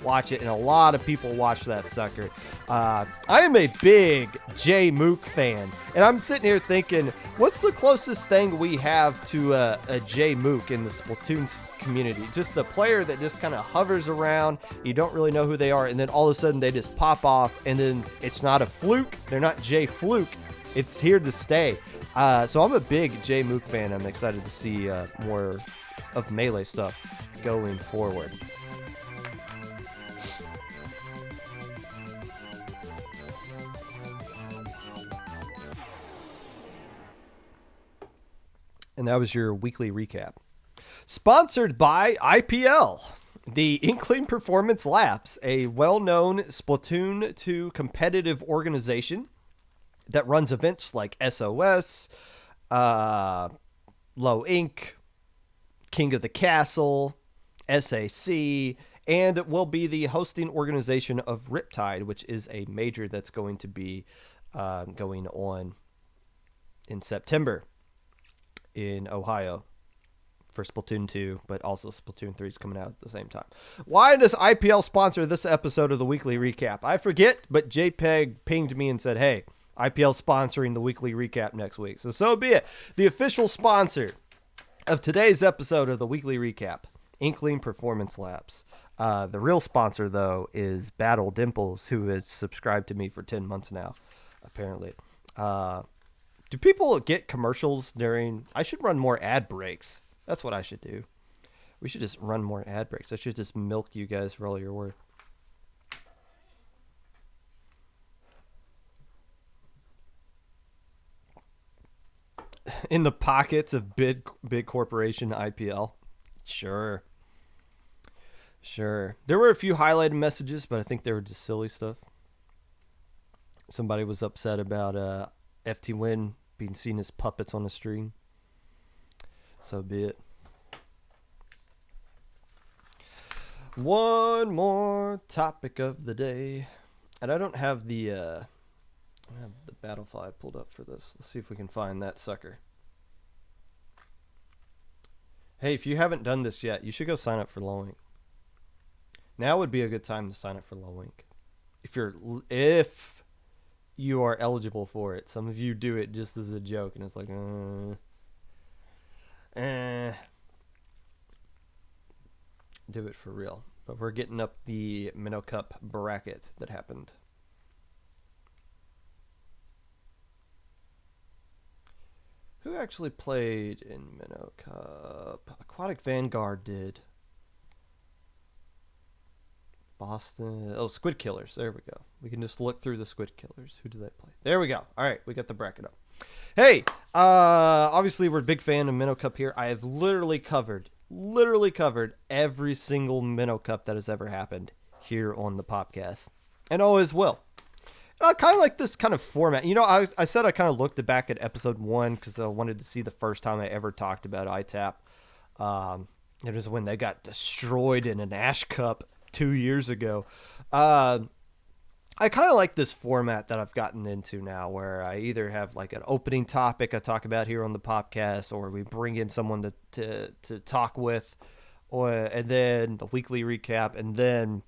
watch it, and a lot of people watch that sucker. I am a big J Mook fan, and I'm sitting here thinking, what's the closest thing we have to a J Mook in the Splatoon community? Just a player that just kind of hovers around, you don't really know who they are, and then all of a sudden they just pop off, and then it's not a fluke, they're not J Fluke, it's here to stay. So I'm a big J Mook fan. I'm excited to see more of Melee stuff going forward. And that was your weekly recap. Sponsored by IPL, the Inkling Performance Labs, a well-known Splatoon 2 competitive organization that runs events like SOS, Low Inc., King of the Castle, SAC, and will be the hosting organization of Riptide, which is a major that's going to be going on in September in Ohio for Splatoon 2, but also Splatoon 3 is coming out at the same time. Why does IPL sponsor this episode of the Weekly Recap? I forget, but JPEG pinged me and said, hey, IPL sponsoring the Weekly Recap next week. So be it. The official sponsor of today's episode of the Weekly Recap, Inkling Performance Labs. The real sponsor, though, is Battle Dimples, who has subscribed to me for 10 months now, apparently. Do people get commercials during... I should run more ad breaks. That's what I should do. We should just run more ad breaks. I should just milk you guys for all you're worth. In the pockets of big corporation IPL. Sure. There were a few highlighted messages, but I think they were just silly stuff. Somebody was upset about FT Win being seen as puppets on the stream. So be it. One more topic of the day. And I don't have the battle file pulled up for this. Let's see if we can find that sucker. Hey, if you haven't done this yet, you should go sign up for Low Inc. Now would be a good time to sign up for Low Inc. If you are eligible for it. Some of you do it just as a joke, and it's like, do it for real. But we're getting up the Minnow Cup bracket that happened. Who actually played in Minnow Cup? Aquatic Vanguard did. Boston. Oh, Squid Killers. There we go. We can just look through the Squid Killers. Who do they play? There we go. All right, we got the bracket up. Hey, obviously we're a big fan of Minnow Cup here. I have literally covered every single Minnow Cup that has ever happened here on the Popcast, and always will. And I kind of like this kind of format. You know, I said I kind of looked back at episode 1 because I wanted to see the first time I ever talked about ITAP. It was when they got destroyed in an Ash Cup 2 years ago. I kind of like this format that I've gotten into now, where I either have like an opening topic I talk about here on the podcast, or we bring in someone to talk with, and then the weekly recap, and then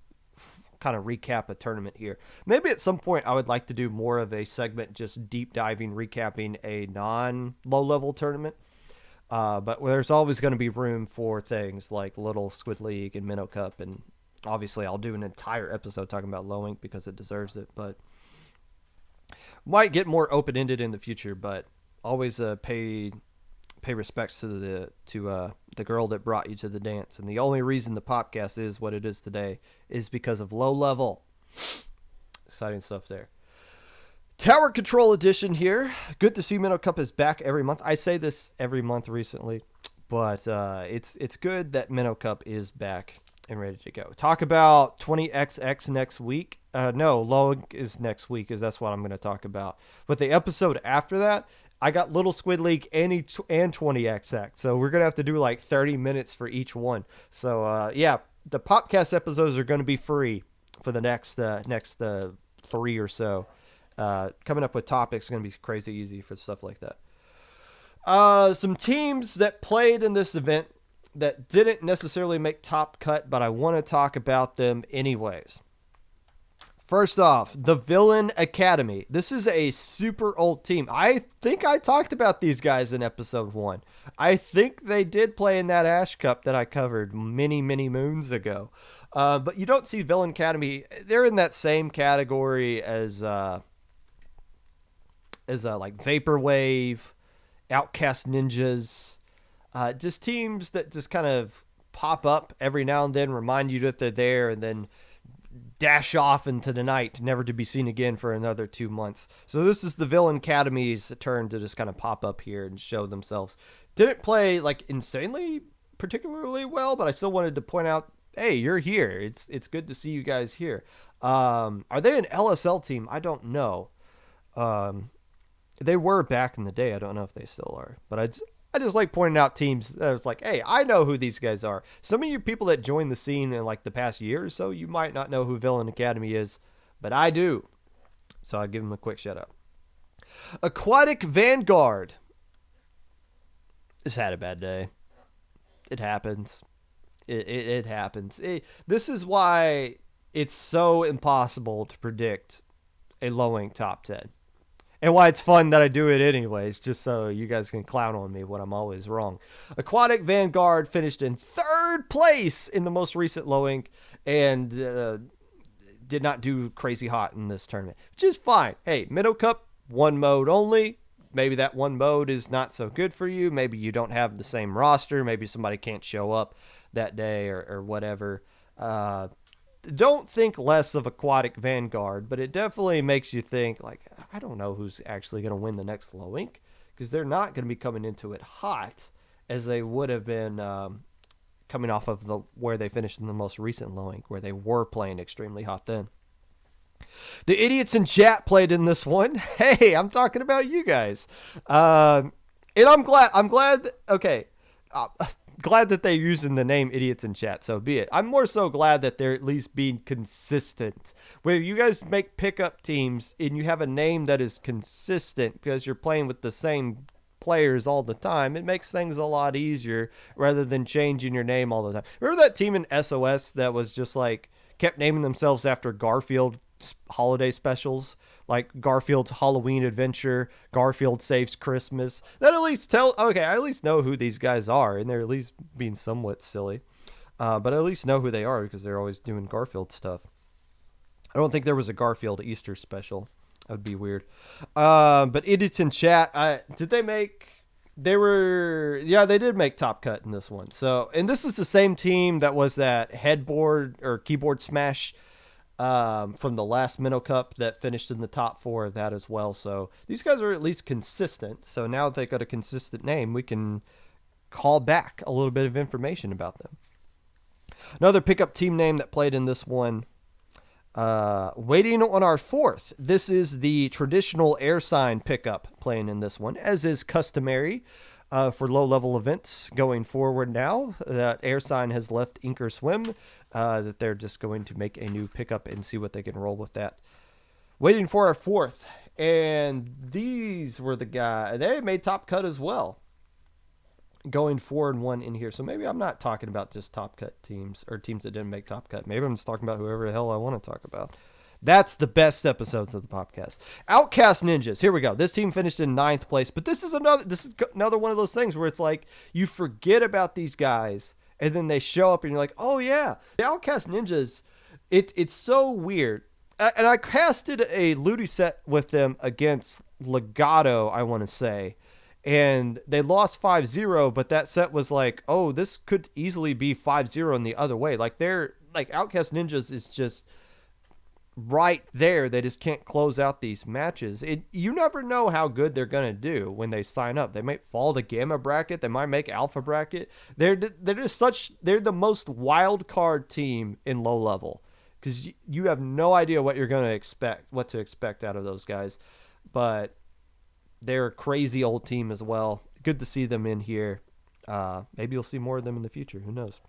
kind of recap a tournament here. Maybe at some point I would like to do more of a segment just deep diving, recapping a non-low level tournament. But there's always going to be room for things like Little Squid League and Minnow Cup, and obviously I'll do an entire episode talking about Low Inc because it deserves it, but might get more open-ended in the future. But always pay pay respects to the girl that brought you to the dance. And the only reason the Popcast is what it is today is because of Low Level. Exciting stuff there. Tower Control Edition here. Good to see Minnow Cup is back every month. I say this every month recently, but it's good that Minnow Cup is back and ready to go. Talk about 20XX next week. No, Low is next week, because that's what I'm going to talk about. But the episode after that, I got Little Squid League and 20XX. So we're going to have to do like 30 minutes for each one. So, yeah, the Popcast episodes are going to be free for the next 3 or so. Coming up with topics is going to be crazy easy for stuff like that. Some teams that played in this event that didn't necessarily make top cut, but I want to talk about them anyways. First off, the Villain Academy. This is a super old team. I think I talked about these guys in episode 1. I think they did play in that Ash Cup that I covered many, many moons ago. But you don't see Villain Academy. They're in that same category as like Vaporwave, Outcast Ninjas, just teams that just kind of pop up every now and then, remind you that they're there, and then dash off into the night, never to be seen again for another 2 months. So this is the Villain Academy's turn to just kind of pop up here and show themselves. Didn't play like insanely particularly well, but I still wanted to point out, hey, you're here. It's good to see you guys here. Are they an LSL team? I don't know. They were back in the day. I don't know if they still are, but I just like pointing out teams that was like, hey, I know who these guys are. Some of you people that joined the scene in like the past year or so, you might not know who Villain Academy is, but I do. So I'll give them a quick shout out. Aquatic Vanguard. It's had a bad day. It happens. It happens. This is why it's so impossible to predict a low-rank top 10. And why it's fun that I do it anyways, just so you guys can clown on me when I'm always wrong. Aquatic Vanguard finished in 3rd place in the most recent low ink and did not do crazy hot in this tournament, which is fine. Hey, Minnow Cup, 1 mode only. Maybe that 1 mode is not so good for you. Maybe you don't have the same roster. Maybe somebody can't show up that day or whatever. Don't think less of Aquatic Vanguard, but it definitely makes you think, like, I don't know who's actually going to win the next low ink, because they're not going to be coming into it hot as they would have been coming off of where they finished in the most recent low ink, where they were playing extremely hot then. The idiots in chat played in this one. Hey, I'm talking about you guys. And I'm glad, okay, glad that they're using the name idiots in chat, so be it. I'm more so glad that they're at least being consistent. Where you guys make pickup teams and you have a name that is consistent because you're playing with the same players all the time, it makes things a lot easier rather than changing your name all the time. Remember that team in SOS that was just like, kept naming themselves after Garfield holiday specials? Like Garfield's Halloween Adventure, Garfield Saves Christmas. That at least okay, I at least know who these guys are, and they're at least being somewhat silly. But I at least know who they are because they're always doing Garfield stuff. I don't think there was a Garfield Easter special. That would be weird. But idiots in chat, did they make... They did make top cut in this one. So, and this is the same team that was that headboard or keyboard smash from the last Minnow Cup that finished in the top 4 of that as well. So these guys are at least consistent. So now that they got a consistent name, we can call back a little bit of information about them. Another pickup team name that played in this one, waiting on our 4th. This is the traditional air sign pickup playing in this one, as is customary for low-level events going forward now. That air sign has left Ink or Swim, that they're just going to make a new pickup and see what they can roll with that. Waiting for our 4th. And these were the guys. They made top cut as well. Going 4-1 in here. So maybe I'm not talking about just top cut teams or teams that didn't make top cut. Maybe I'm just talking about whoever the hell I want to talk about. That's the best episodes of the podcast. Outcast Ninjas. Here we go. This team finished in 9th place, but this is another one of those things where it's like you forget about these guys and then they show up and you're like, oh yeah, the Outcast Ninjas. It's so weird. And I casted a Ludi set with them against Legato, I want to say. and they lost 5-0, but that set was like, oh, this could easily be 5-0 in the other way. Like they're like Outcast Ninjas is just right there. They just can't close out these matches. You never know how good they're gonna do when they sign up. They might fall to gamma bracket. They might make alpha bracket. They're just they're the most wild card team in low level because you have no idea what you're gonna expect, what to expect out of those guys. But they're a crazy old team as well. Good to see them in here. Maybe you'll see more of them in the future. Who knows?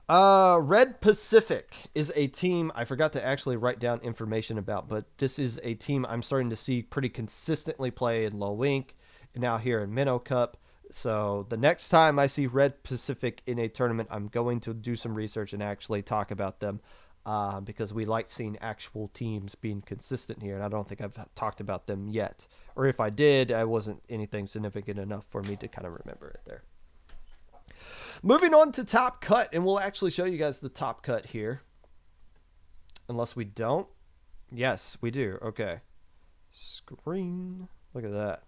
Red Pacific is a team I forgot to actually write down information about, but this is a team I'm starting to see pretty consistently play in Low Ink and now here in Minnow Cup. So the next time I see Red Pacific in a tournament, I'm going to do some research and actually talk about them. Because we like seeing actual teams being consistent here, and I don't think I've talked about them yet. Or if I did, I wasn't anything significant enough for me to kind of remember it there. Moving on to Top Cut, and we'll actually show you guys the Top Cut here. Unless we don't. Yes, we do. Okay. Screen. Look at that.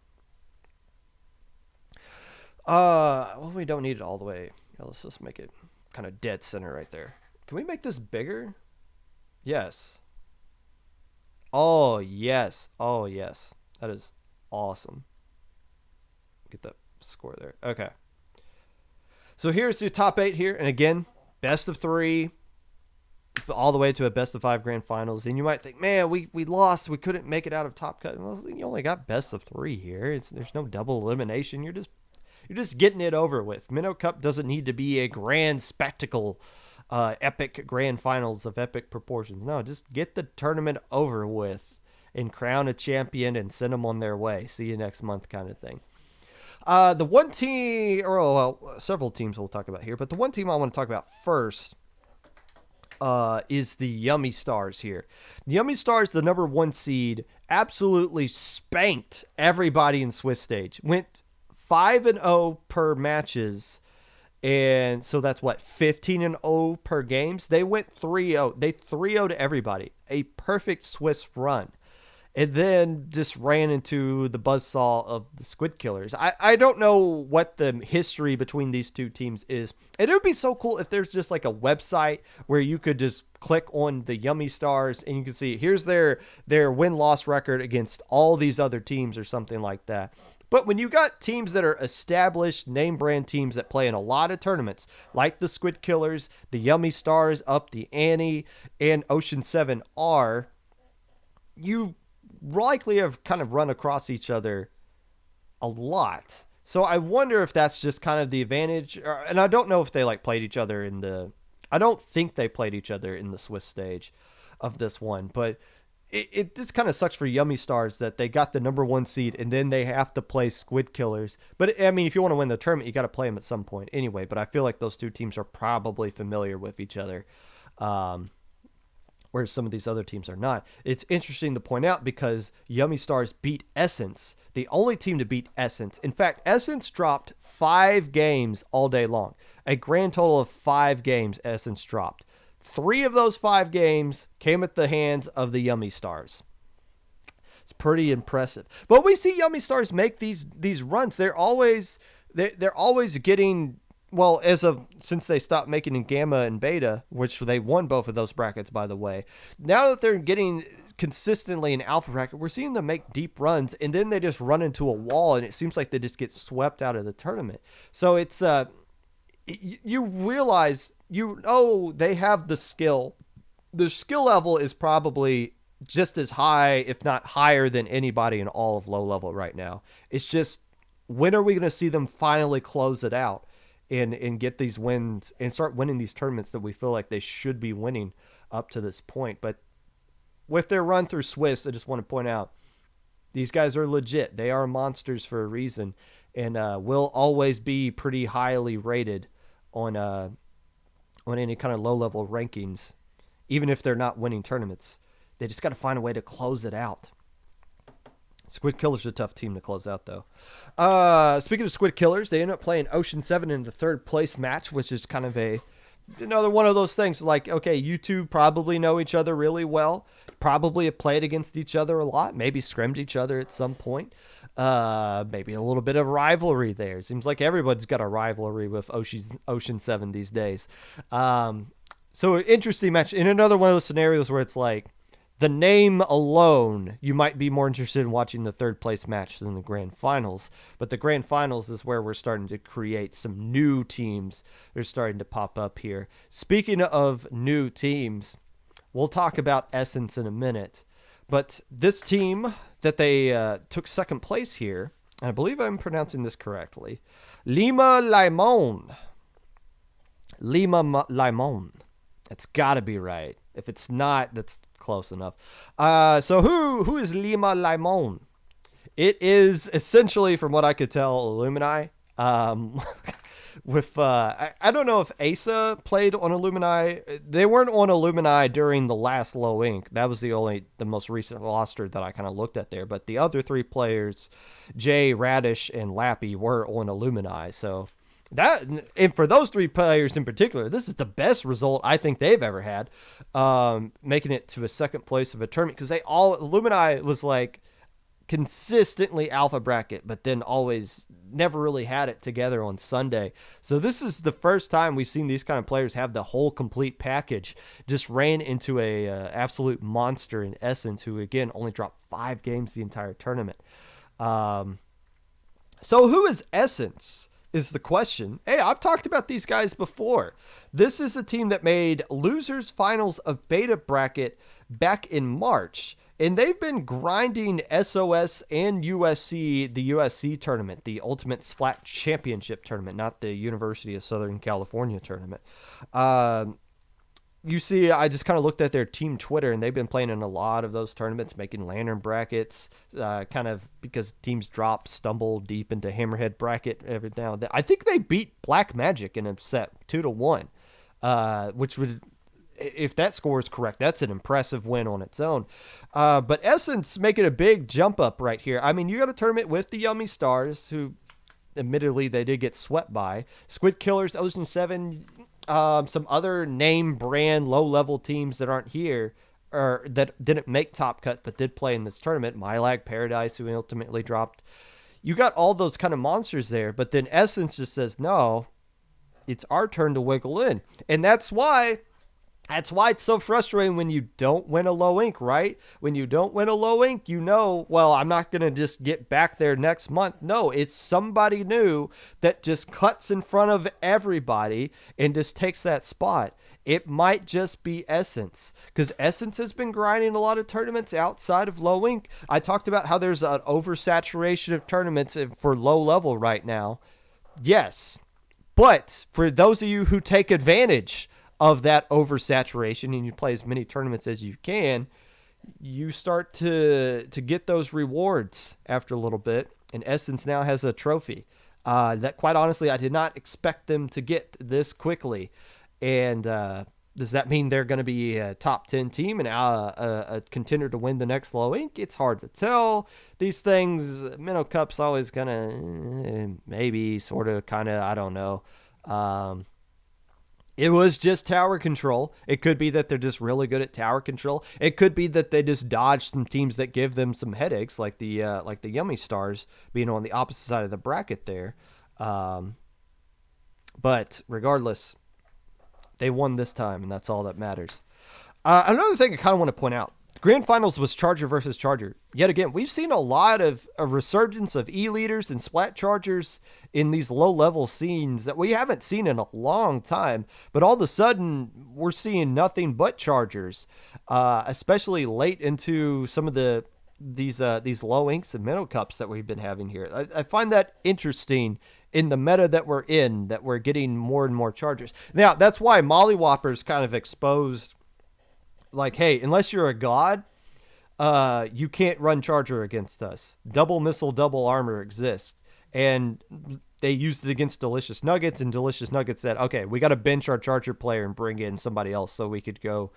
Well, we don't need it all the way. Yeah, let's just make it kind of dead center right there. Can we make this bigger? Yes. Oh, yes. Oh, yes. That is awesome. Get that score there. Okay. So here's your top 8 here. And again, best of 3 all the way to a best of 5 grand finals. And you might think, man, we lost. We couldn't make it out of Top Cut. Well, you only got best of 3 here. There's no double elimination. You're just getting it over with. Minnow Cup doesn't need to be a grand spectacle. Epic grand finals of epic proportions. No, just get the tournament over with and crown a champion and send them on their way. See you next month kind of thing. The one team, or well, several teams we'll talk about here, but the one team I want to talk about first is the Yummy Stars here. The Yummy Stars, the number 1 seed, absolutely spanked everybody in Swiss stage. Went 5-0 per matches. And so that's what, 15-0 per games. They went 3-0. They 3-0 to everybody. A perfect Swiss run. And then just ran into the buzzsaw of the Squid Killers. I don't know what the history between these two teams is. And it would be so cool if there's just like a website where you could just click on the Yummy Stars and you can see here's their win-loss record against all these other teams or something like that. But when you got teams that are established name brand teams that play in a lot of tournaments, like the Squid Killers, the Yummy Stars, Up the Ante, and Ocean 7R, you likely have kind of run across each other a lot. So I wonder if that's just kind of the advantage. And I don't know if they like played each other in the... I don't think they played each other in the Swiss stage of this one, but... It just kind of sucks for Yummy Stars that they got the number 1 seed and then they have to play Squid Killers. But I mean, if you want to win the tournament, you got to play them at some point anyway. But I feel like those two teams are probably familiar with each other, whereas some of these other teams are not. It's interesting to point out because Yummy Stars beat Essence, the only team to beat Essence. In fact, Essence dropped 5 games all day long. A grand total of 5 games Essence dropped. 3 of those 5 games came at the hands of the Yummy Stars. It's pretty impressive. But we see Yummy Stars make these runs. They're always getting, well, since they stopped making in Gamma and Beta, which they won both of those brackets, by the way. Now that they're getting consistently in Alpha bracket, we're seeing them make deep runs, and then they just run into a wall, and it seems like they just get swept out of the tournament. So it's you realize, they have the skill. The skill level is probably just as high, if not higher than anybody in all of low level right now. It's just, when are we going to see them finally close it out and get these wins and start winning these tournaments that we feel like they should be winning up to this point? But with their run through Swiss, I just want to point out, these guys are legit. They are monsters for a reason, and will always be pretty highly rated on any kind of low-level rankings, even if they're not winning tournaments. They just got to find a way to close it out. Squid Killers are a tough team to close out, though. Speaking of Squid Killers, they ended up playing Ocean 7 in the 3rd place match, which is kind of another one of those things like, okay, you two probably know each other really well, probably have played against each other a lot, maybe scrimmed each other at some point. Maybe a little bit of rivalry there. Seems like everybody's got a rivalry with Ocean 7 these days. So interesting match. In another one of those scenarios where it's like, the name alone, you might be more interested in watching the third place match than the grand finals. But the grand finals is where we're starting to create some new teams. They're starting to pop up here. Speaking of new teams, we'll talk about Essence in a minute. But this team that they took second place here, and I believe I'm pronouncing this correctly, Lima Limon. That's got to be right. If it's not, that's close enough. So who is Lima Limon? It is essentially, from what I could tell, Illumini. With I don't know if Asa played on Illumini. They weren't on Illumini during the last Low Ink. That was the most recent roster that I kind of looked at there. But the other three players, Jay, Radish, and Lappy, were on Illumini. So that, and for those three players in particular, this is the best result I think they've ever had, making it to a second place of a tournament, because Illumini was like consistently alpha bracket, but then always never really had it together on Sunday. So this is the first time we've seen these kind of players have the whole complete package. Just ran into a absolute monster in Essence, who again only dropped 5 games the entire tournament. So who is Essence is the question. Hey, I've talked about these guys before. This is a team that made losers finals of beta bracket back in March. And they've been grinding SOS and USC, the USC tournament, the Ultimate Splat Championship tournament, not the University of Southern California tournament. You see, I just kind of looked at their team Twitter, and they've been playing in a lot of those tournaments, making lantern brackets, kind of because teams stumble deep into Hammerhead bracket every now and then. I think they beat Black Magic in a set 2-1, which would, if that score is correct, that's an impressive win on its own. But Essence making a big jump up right here. I mean, you got a tournament with the Yummy Stars, who admittedly they did get swept by. Squid Killers, Ocean 7, some other name brand low-level teams that aren't here, or that didn't make Top Cut but did play in this tournament. Mylag Paradise, who ultimately dropped. You got all those kind of monsters there, but then Essence just says, no, it's our turn to wiggle in. And that's why it's so frustrating when you don't win a Low Ink, right? When you don't win a Low Ink, you know, well, I'm not going to just get back there next month. No, it's somebody new that just cuts in front of everybody and just takes that spot. It might just be Essence, because Essence has been grinding a lot of tournaments outside of Low Ink. I talked about how there's an oversaturation of tournaments for low level right now. Yes, but for those of you who take advantage of that oversaturation and you play as many tournaments as you can, you start to get those rewards after a little bit. And Essence now has a trophy that, quite honestly, I did not expect them to get this quickly. And does that mean they're going to be a top 10 team and a contender to win the next Low Ink? It's hard to tell. These things, Minnow Cup's always going to maybe sort of kind of, I don't know. It was just tower control. It could be that they're just really good at tower control. It could be that they just dodge some teams that give them some headaches, like the Yummy Stars being on the opposite side of the bracket there. But regardless, they won this time, and that's all that matters. Another thing I kind of want to point out. Grand Finals was Charger versus Charger. Yet again, we've seen a lot of a resurgence of E-leaders and Splat Chargers in these low-level scenes that we haven't seen in a long time. But all of a sudden, we're seeing nothing but Chargers, especially late into some of these Low Inks and Minnow Cups that we've been having here. I find that interesting in the meta that we're in, that we're getting more and more Chargers. Now, that's why Mollywhopper's kind of exposed, like, hey, unless you're a god, you can't run Charger against us. Double missile, double armor exists. And they used it against Delicious Nuggets, and Delicious Nuggets said, okay, we got to bench our Charger player and bring in somebody else so we could go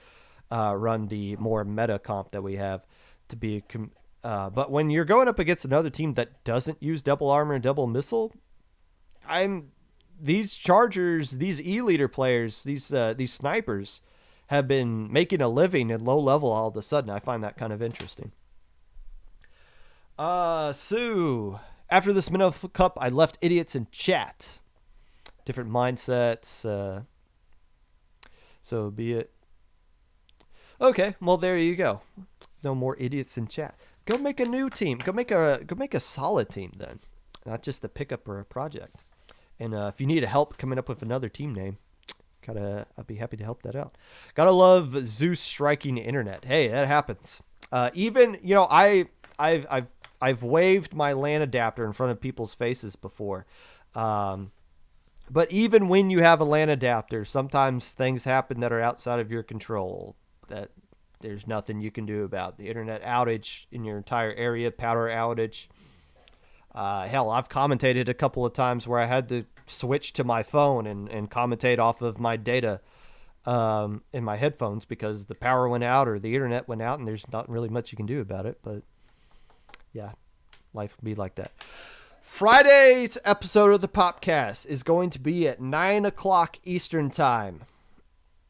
run the more meta comp that we have to be. But when you're going up against another team that doesn't use double armor and double missile, these Chargers, these E-Leader players, these snipers have been making a living at low level all of a sudden. I find that kind of interesting. Sue. After this Minnow Cup, I left idiots in chat. Different mindsets. So be it. Okay, well there you go. No more idiots in chat. Go make a new team. Go make a solid team then, not just a pickup or a project. And if you need help coming up with another team name, I'd be happy to help that out. Gotta love Zeus striking internet. Hey, that happens. Even I've waved my LAN adapter in front of people's faces before. But even when you have a LAN adapter, sometimes things happen that are outside of your control that there's nothing you can do about. The internet outage in your entire area, power outage. Hell, I've commentated a couple of times where I had to switch to my phone and commentate off of my data in my headphones because the power went out or the internet went out and there's not really much you can do about it. But yeah, life will be like that. Friday's episode of the Popcast is going to be at 9 o'clock Eastern Time.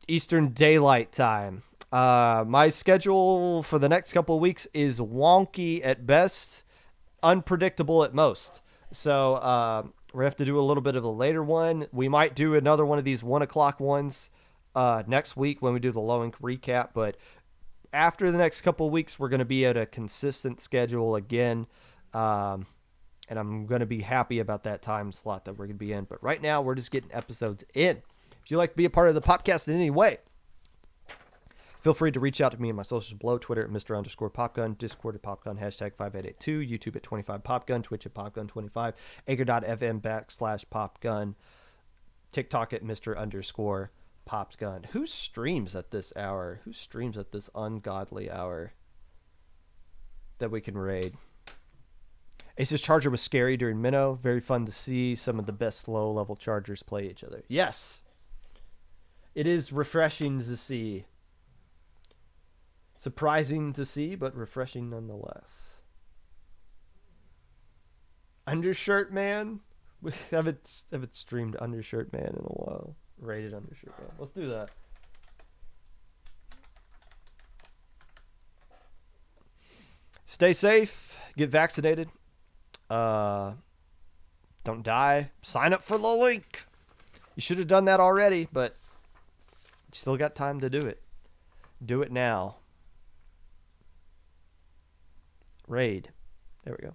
Eastern Daylight Time. My schedule for the next couple of weeks is wonky at best, unpredictable at most. So we have to do a little bit of a later one. We might do another one of these 1 o'clock ones next week when we do the low ink recap. But after the next couple of weeks, we're going to be at a consistent schedule again. And I'm going to be happy about that time slot that we're going to be in. But right now, we're just getting episodes in. If you'd like to be a part of the podcast in any way, feel free to reach out to me in my socials below. Twitter at Mr_Popgun, Discord at Popgun, hashtag 5882, YouTube at 25Popgun, Twitch at Popgun25, Anchor.fm/Popgun, TikTok at Mr_Popgun. Who streams at this hour? Who streams at this ungodly hour that we can raid? Ace's Charger was scary during Minnow. Very fun to see some of the best low-level Chargers play each other. Yes. It is refreshing to see. Surprising to see, but refreshing nonetheless. Undershirt Man? We haven't streamed Undershirt Man in a while. Rated Undershirt Man. Let's do that. Stay safe. Get vaccinated. Don't die. Sign up for the link. You should have done that already, but you still got time to do it. Do it now. Raid. There we go.